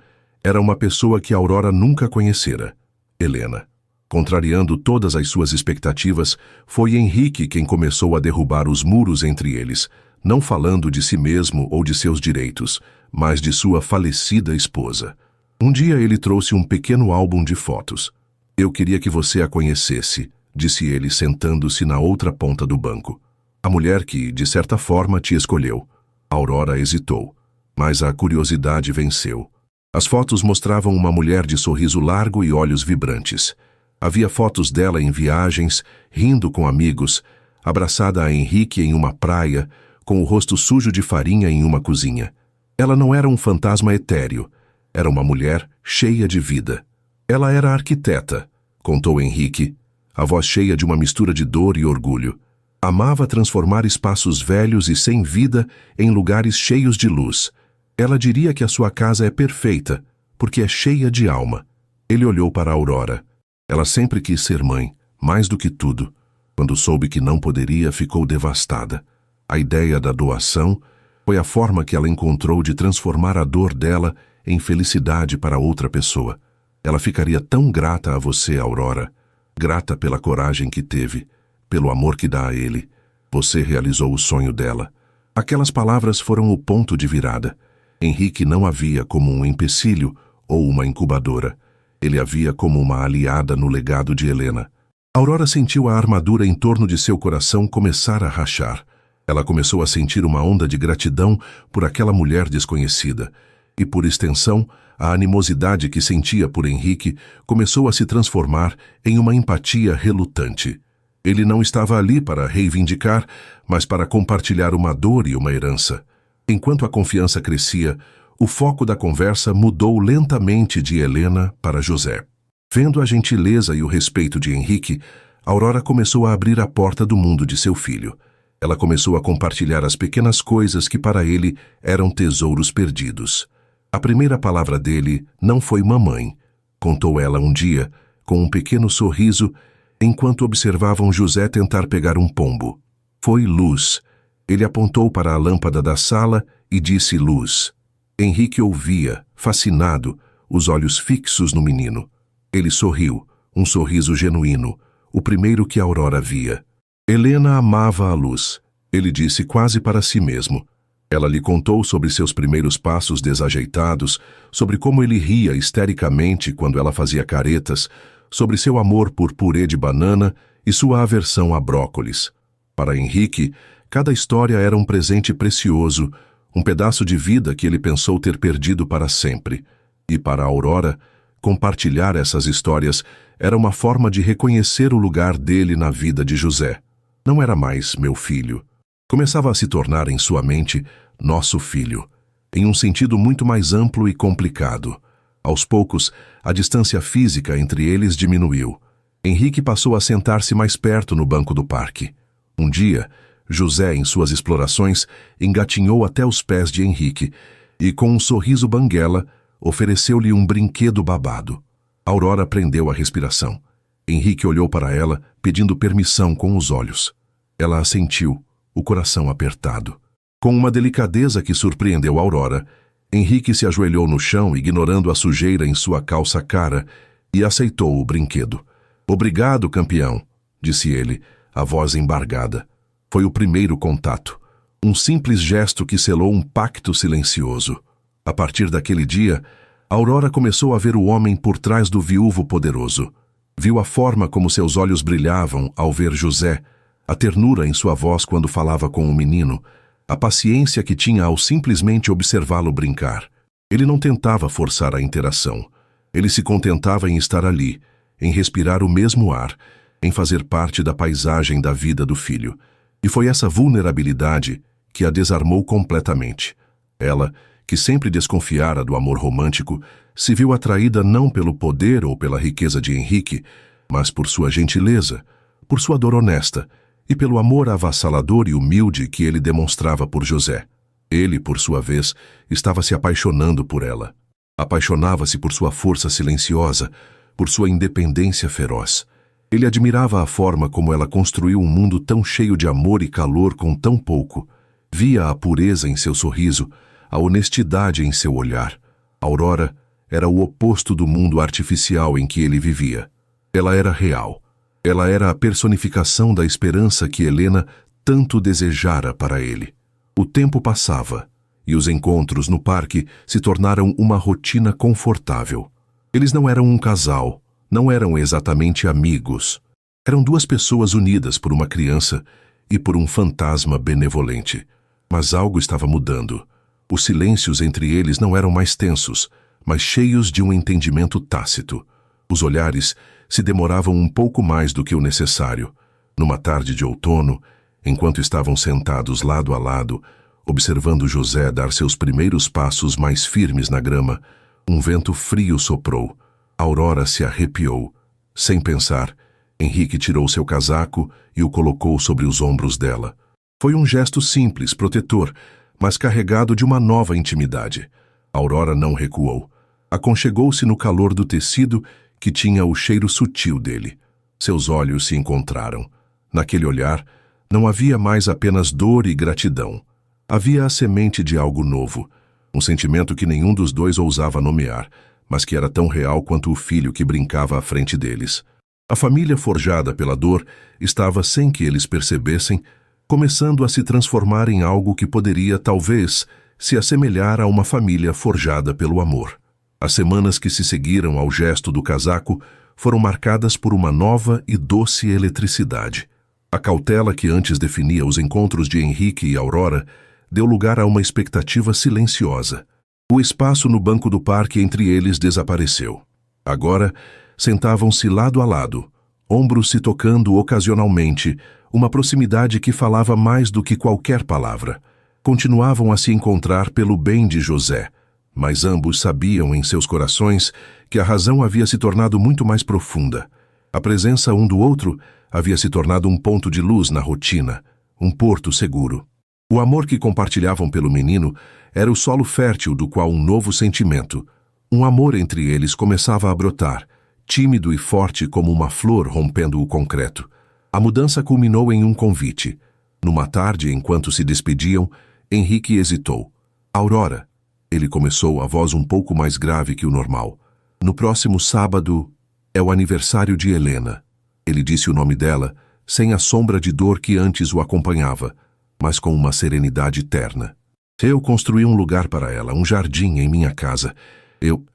[SPEAKER 1] era uma pessoa que Aurora nunca conhecera, Helena. Contrariando todas as suas expectativas, foi Henrique quem começou a derrubar os muros entre eles, não falando de si mesmo ou de seus direitos, mas de sua falecida esposa. Um dia ele trouxe um pequeno álbum de fotos. Eu queria que você a conhecesse, disse ele sentando-se na outra ponta do banco. A mulher que, de certa forma, te escolheu. Aurora hesitou, mas a curiosidade venceu. As fotos mostravam uma mulher de sorriso largo e olhos vibrantes. Havia fotos dela em viagens, rindo com amigos, abraçada a Henrique em uma praia, com o rosto sujo de farinha em uma cozinha. Ela não era um fantasma etéreo, era uma mulher cheia de vida. Ela era arquiteta, contou Henrique, a voz cheia de uma mistura de dor e orgulho. Amava transformar espaços velhos e sem vida em lugares cheios de luz. Ela diria que a sua casa é perfeita, porque é cheia de alma. Ele olhou para Aurora. Ela sempre quis ser mãe, mais do que tudo. Quando soube que não poderia, ficou devastada. A ideia da doação foi a forma que ela encontrou de transformar a dor dela em felicidade para outra pessoa. Ela ficaria tão grata a você, Aurora. Grata pela coragem que teve, pelo amor que dá a ele. Você realizou o sonho dela. Aquelas palavras foram o ponto de virada. Henrique não a via como um empecilho ou uma incubadora. Ele a via como uma aliada no legado de Helena. Aurora sentiu a armadura em torno de seu coração começar a rachar. Ela começou a sentir uma onda de gratidão por aquela mulher desconhecida. E, por extensão, a animosidade que sentia por Henrique começou a se transformar em uma empatia relutante. Ele não estava ali para reivindicar, mas para compartilhar uma dor e uma herança. Enquanto a confiança crescia, o foco da conversa mudou lentamente de Helena para José. Vendo a gentileza e o respeito de Henrique, Aurora começou a abrir a porta do mundo de seu filho. Ela começou a compartilhar as pequenas coisas que para ele eram tesouros perdidos. A primeira palavra dele não foi mamãe, contou ela um dia, com um pequeno sorriso, enquanto observavam José tentar pegar um pombo. Foi luz. Ele apontou para a lâmpada da sala e disse luz. Henrique ouvia, fascinado, os olhos fixos no menino. Ele sorriu, um sorriso genuíno, o primeiro que Aurora via. Helena amava a luz, ele disse quase para si mesmo. Ela lhe contou sobre seus primeiros passos desajeitados, sobre como ele ria histericamente quando ela fazia caretas, sobre seu amor por purê de banana e sua aversão a brócolis. Para Henrique, cada história era um presente precioso, um pedaço de vida que ele pensou ter perdido para sempre. E para Aurora, compartilhar essas histórias era uma forma de reconhecer o lugar dele na vida de José. Não era mais meu filho. Começava a se tornar em sua mente nosso filho, em um sentido muito mais amplo e complicado. Aos poucos, a distância física entre eles diminuiu. Henrique passou a sentar-se mais perto no banco do parque. Um dia, José, em suas explorações, engatinhou até os pés de Henrique e, com um sorriso banguela, ofereceu-lhe um brinquedo babado. Aurora prendeu a respiração. Henrique olhou para ela, pedindo permissão com os olhos. Ela assentiu, o coração apertado. Com uma delicadeza que surpreendeu Aurora, Henrique se ajoelhou no chão, ignorando a sujeira em sua calça cara, e aceitou o brinquedo. Obrigado, campeão, disse ele, a voz embargada. Foi o primeiro contato. Um simples gesto que selou um pacto silencioso. A partir daquele dia, Aurora começou a ver o homem por trás do viúvo poderoso. Viu a forma como seus olhos brilhavam ao ver José, a ternura em sua voz quando falava com o menino, a paciência que tinha ao simplesmente observá-lo brincar. Ele não tentava forçar a interação. Ele se contentava em estar ali, em respirar o mesmo ar, em fazer parte da paisagem da vida do filho. E foi essa vulnerabilidade que a desarmou completamente. Ela, que sempre desconfiara do amor romântico, se viu atraída não pelo poder ou pela riqueza de Henrique, mas por sua gentileza, por sua dor honesta e pelo amor avassalador e humilde que ele demonstrava por José. Ele, por sua vez, estava se apaixonando por ela. Apaixonava-se por sua força silenciosa, por sua independência feroz. Ele admirava a forma como ela construiu um mundo tão cheio de amor e calor com tão pouco. Via a pureza em seu sorriso, a honestidade em seu olhar. Aurora era o oposto do mundo artificial em que ele vivia. Ela era real. Ela era a personificação da esperança que Helena tanto desejara para ele. O tempo passava, e os encontros no parque se tornaram uma rotina confortável. Eles não eram um casal, não eram exatamente amigos. Eram duas pessoas unidas por uma criança e por um fantasma benevolente. Mas algo estava mudando. Os silêncios entre eles não eram mais tensos, mas cheios de um entendimento tácito. Os olhares se demoravam um pouco mais do que o necessário. Numa tarde de outono, enquanto estavam sentados lado a lado, observando José dar seus primeiros passos mais firmes na grama, um vento frio soprou. Aurora se arrepiou. Sem pensar, Henrique tirou seu casaco e o colocou sobre os ombros dela. Foi um gesto simples, protetor, mas carregado de uma nova intimidade. Aurora não recuou. Aconchegou-se no calor do tecido que tinha o cheiro sutil dele. Seus olhos se encontraram. Naquele olhar, não havia mais apenas dor e gratidão. Havia a semente de algo novo, um sentimento que nenhum dos dois ousava nomear, mas que era tão real quanto o filho que brincava à frente deles. A família forjada pela dor estava, sem que eles percebessem, começando a se transformar em algo que poderia, talvez, se assemelhar a uma família forjada pelo amor. As semanas que se seguiram ao gesto do casaco foram marcadas por uma nova e doce eletricidade. A cautela que antes definia os encontros de Henrique e Aurora deu lugar a uma expectativa silenciosa. O espaço no banco do parque entre eles desapareceu. Agora, sentavam-se lado a lado, ombros se tocando ocasionalmente, uma proximidade que falava mais do que qualquer palavra. Continuavam a se encontrar pelo bem de José, mas ambos sabiam em seus corações que a razão havia se tornado muito mais profunda. A presença um do outro havia se tornado um ponto de luz na rotina, um porto seguro. O amor que compartilhavam pelo menino era o solo fértil do qual um novo sentimento, um amor entre eles começava a brotar, tímido e forte como uma flor rompendo o concreto. A mudança culminou em um convite. Numa tarde, enquanto se despediam, Henrique hesitou. Aurora, ele começou, a voz um pouco mais grave que o normal. No próximo sábado é o aniversário de Helena. Ele disse o nome dela, sem a sombra de dor que antes o acompanhava, mas com uma serenidade terna. Eu construí um lugar para ela, um jardim em minha casa. Eu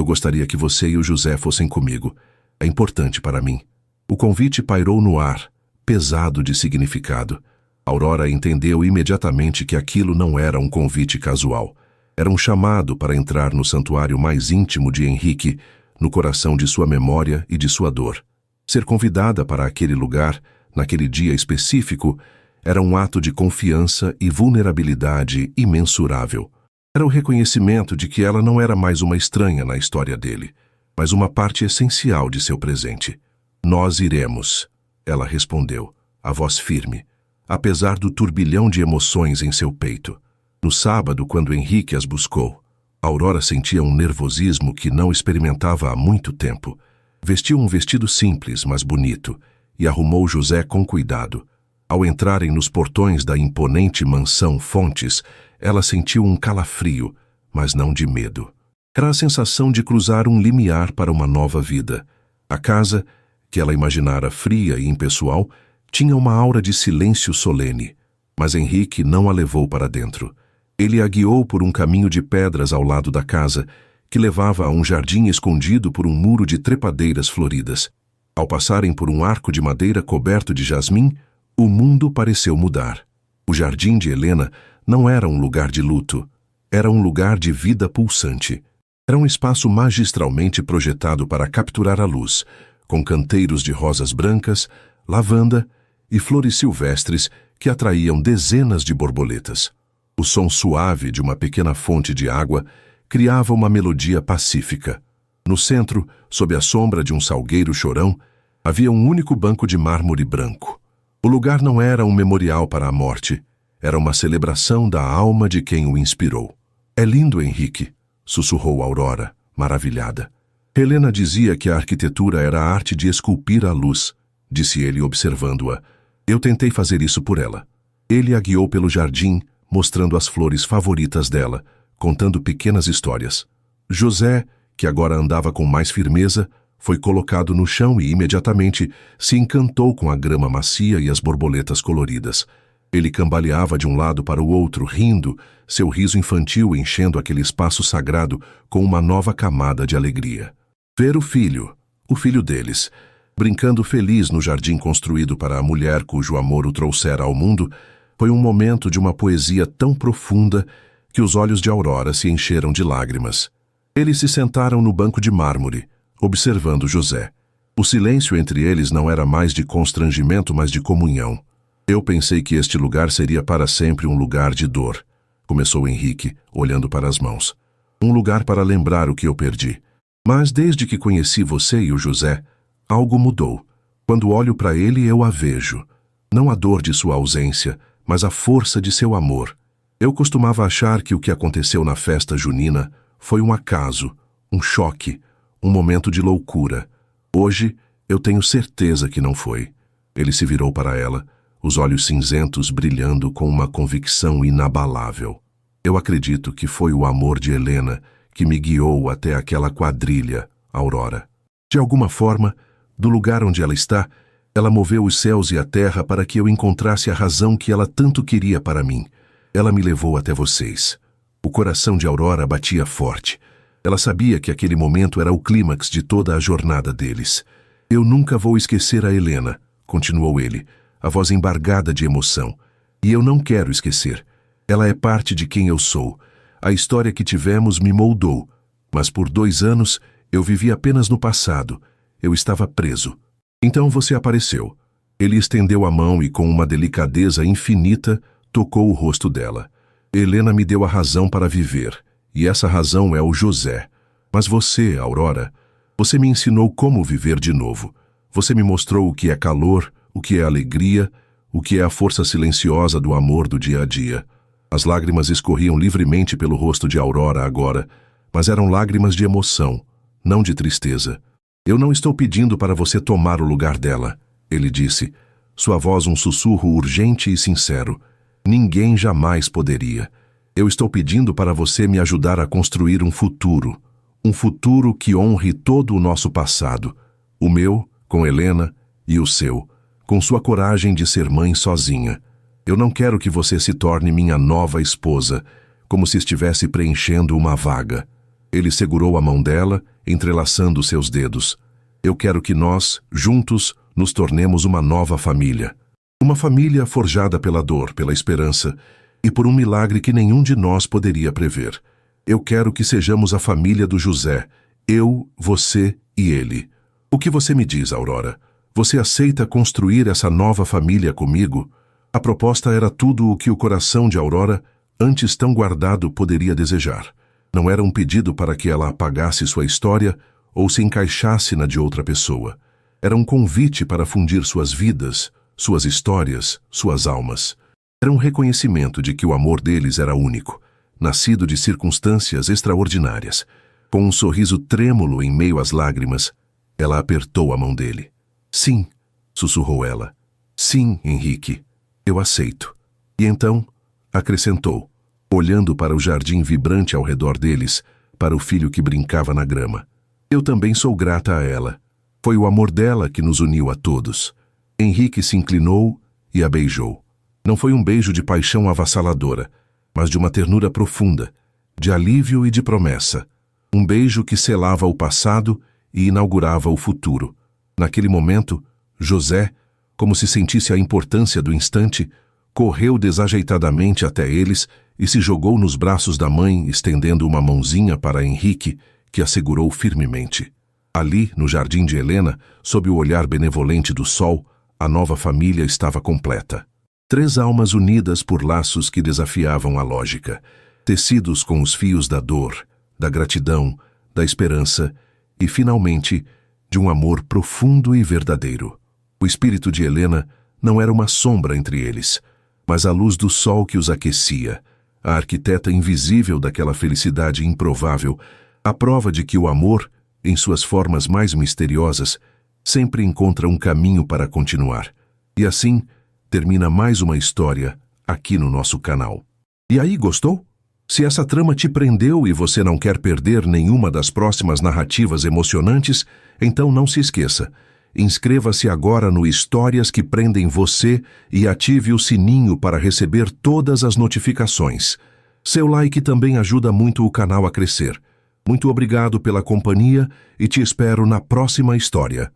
[SPEAKER 1] gostaria que você e o José fossem comigo. É importante para mim. O convite pairou no ar, pesado de significado. Aurora entendeu imediatamente que aquilo não era um convite casual. Era um chamado para entrar no santuário mais íntimo de Henrique, no coração de sua memória e de sua dor. Ser convidada para aquele lugar, naquele dia específico, era um ato de confiança e vulnerabilidade imensurável. Era o reconhecimento de que ela não era mais uma estranha na história dele, mas uma parte essencial de seu presente. Nós iremos, ela respondeu, a voz firme, apesar do turbilhão de emoções em seu peito. No sábado, quando Henrique as buscou, Aurora sentia um nervosismo que não experimentava há muito tempo. Vestiu um vestido simples, mas bonito, e arrumou José com cuidado. Ao entrarem nos portões da imponente mansão Fontes, ela sentiu um calafrio, mas não de medo. Era a sensação de cruzar um limiar para uma nova vida. A casa, que ela imaginara fria e impessoal, tinha uma aura de silêncio solene, mas Henrique não a levou para dentro. Ele a guiou por um caminho de pedras ao lado da casa, que levava a um jardim escondido por um muro de trepadeiras floridas. Ao passarem por um arco de madeira coberto de jasmim, o mundo pareceu mudar. O jardim de Helena não era um lugar de luto, era um lugar de vida pulsante. Era um espaço magistralmente projetado para capturar a luz, com canteiros de rosas brancas, lavanda e flores silvestres que atraíam dezenas de borboletas. O som suave de uma pequena fonte de água criava uma melodia pacífica. No centro, sob a sombra de um salgueiro chorão, havia um único banco de mármore branco. O lugar não era um memorial para a morte, era uma celebração da alma de quem o inspirou. "É lindo, Henrique", sussurrou Aurora, maravilhada. "Helena dizia que a arquitetura era a arte de esculpir a luz", disse ele observando-a. "Eu tentei fazer isso por ela." Ele a guiou pelo jardim, mostrando as flores favoritas dela, contando pequenas histórias. José, que agora andava com mais firmeza, foi colocado no chão e imediatamente se encantou com a grama macia e as borboletas coloridas. Ele cambaleava de um lado para o outro, rindo, seu riso infantil enchendo aquele espaço sagrado com uma nova camada de alegria. Ver o filho deles, brincando feliz no jardim construído para a mulher cujo amor o trouxera ao mundo, foi um momento de uma poesia tão profunda que os olhos de Aurora se encheram de lágrimas. Eles se sentaram no banco de mármore, observando José. O silêncio entre eles não era mais de constrangimento, mas de comunhão. "Eu pensei que este lugar seria para sempre um lugar de dor", começou Henrique, olhando para as mãos. "Um lugar para lembrar o que eu perdi. Mas desde que conheci você e o José, algo mudou. Quando olho para ele, eu a vejo. Não a dor de sua ausência, mas a força de seu amor. Eu costumava achar que o que aconteceu na festa junina foi um acaso, um choque, um momento de loucura. Hoje, eu tenho certeza que não foi." Ele se virou para ela, os olhos cinzentos brilhando com uma convicção inabalável. "Eu acredito que foi o amor de Helena que me guiou até aquela quadrilha, Aurora. De alguma forma, do lugar onde ela está, ela moveu os céus e a terra para que eu encontrasse a razão que ela tanto queria para mim. Ela me levou até vocês." O coração de Aurora batia forte. Ela sabia que aquele momento era o clímax de toda a jornada deles. "Eu nunca vou esquecer a Helena", continuou ele, a voz embargada de emoção. "E eu não quero esquecer. Ela é parte de quem eu sou. A história que tivemos me moldou, mas por 2 anos eu vivi apenas no passado. Eu estava preso. Então você apareceu." Ele estendeu a mão e com uma delicadeza infinita tocou o rosto dela. "Helena me deu a razão para viver, e essa razão é o José. Mas você, Aurora, você me ensinou como viver de novo. Você me mostrou o que é calor, o que é alegria, o que é a força silenciosa do amor do dia a dia." As lágrimas escorriam livremente pelo rosto de Aurora agora, mas eram lágrimas de emoção, não de tristeza. "Eu não estou pedindo para você tomar o lugar dela", ele disse, sua voz um sussurro urgente e sincero. "Ninguém jamais poderia. Eu estou pedindo para você me ajudar a construir um futuro que honre todo o nosso passado, o meu, com Helena, e o seu, com sua coragem de ser mãe sozinha. Eu não quero que você se torne minha nova esposa, como se estivesse preenchendo uma vaga." Ele segurou a mão dela, entrelaçando seus dedos. "Eu quero que nós, juntos, nos tornemos uma nova família. Uma família forjada pela dor, pela esperança e por um milagre que nenhum de nós poderia prever. Eu quero que sejamos a família do José, eu, você e ele. O que você me diz, Aurora? Você aceita construir essa nova família comigo?" A proposta era tudo o que o coração de Aurora, antes tão guardado, poderia desejar. Não era um pedido para que ela apagasse sua história ou se encaixasse na de outra pessoa. Era um convite para fundir suas vidas, suas histórias, suas almas. Era um reconhecimento de que o amor deles era único, nascido de circunstâncias extraordinárias. Com um sorriso trêmulo em meio às lágrimas, ela apertou a mão dele. "Sim", sussurrou ela. "Sim, Henrique, eu aceito." E então, acrescentou, olhando para o jardim vibrante ao redor deles, para o filho que brincava na grama. "Eu também sou grata a ela. Foi o amor dela que nos uniu a todos." Henrique se inclinou e a beijou. Não foi um beijo de paixão avassaladora, mas de uma ternura profunda, de alívio e de promessa. Um beijo que selava o passado e inaugurava o futuro. Naquele momento, José, como se sentisse a importância do instante, correu desajeitadamente até eles e se jogou nos braços da mãe, estendendo uma mãozinha para Henrique, que a segurou firmemente. Ali, no jardim de Helena, sob o olhar benevolente do sol, a nova família estava completa. Três almas unidas por laços que desafiavam a lógica, tecidos com os fios da dor, da gratidão, da esperança e, finalmente, de um amor profundo e verdadeiro. O espírito de Helena não era uma sombra entre eles, mas a luz do sol que os aquecia, a arquiteta invisível daquela felicidade improvável, a prova de que o amor, em suas formas mais misteriosas, sempre encontra um caminho para continuar. E assim, termina mais uma história aqui no nosso canal. E aí, gostou? Se essa trama te prendeu e você não quer perder nenhuma das próximas narrativas emocionantes, então não se esqueça. Inscreva-se agora no Histórias que Prendem Você e ative o sininho para receber todas as notificações. Seu like também ajuda muito o canal a crescer. Muito obrigado pela companhia e te espero na próxima história.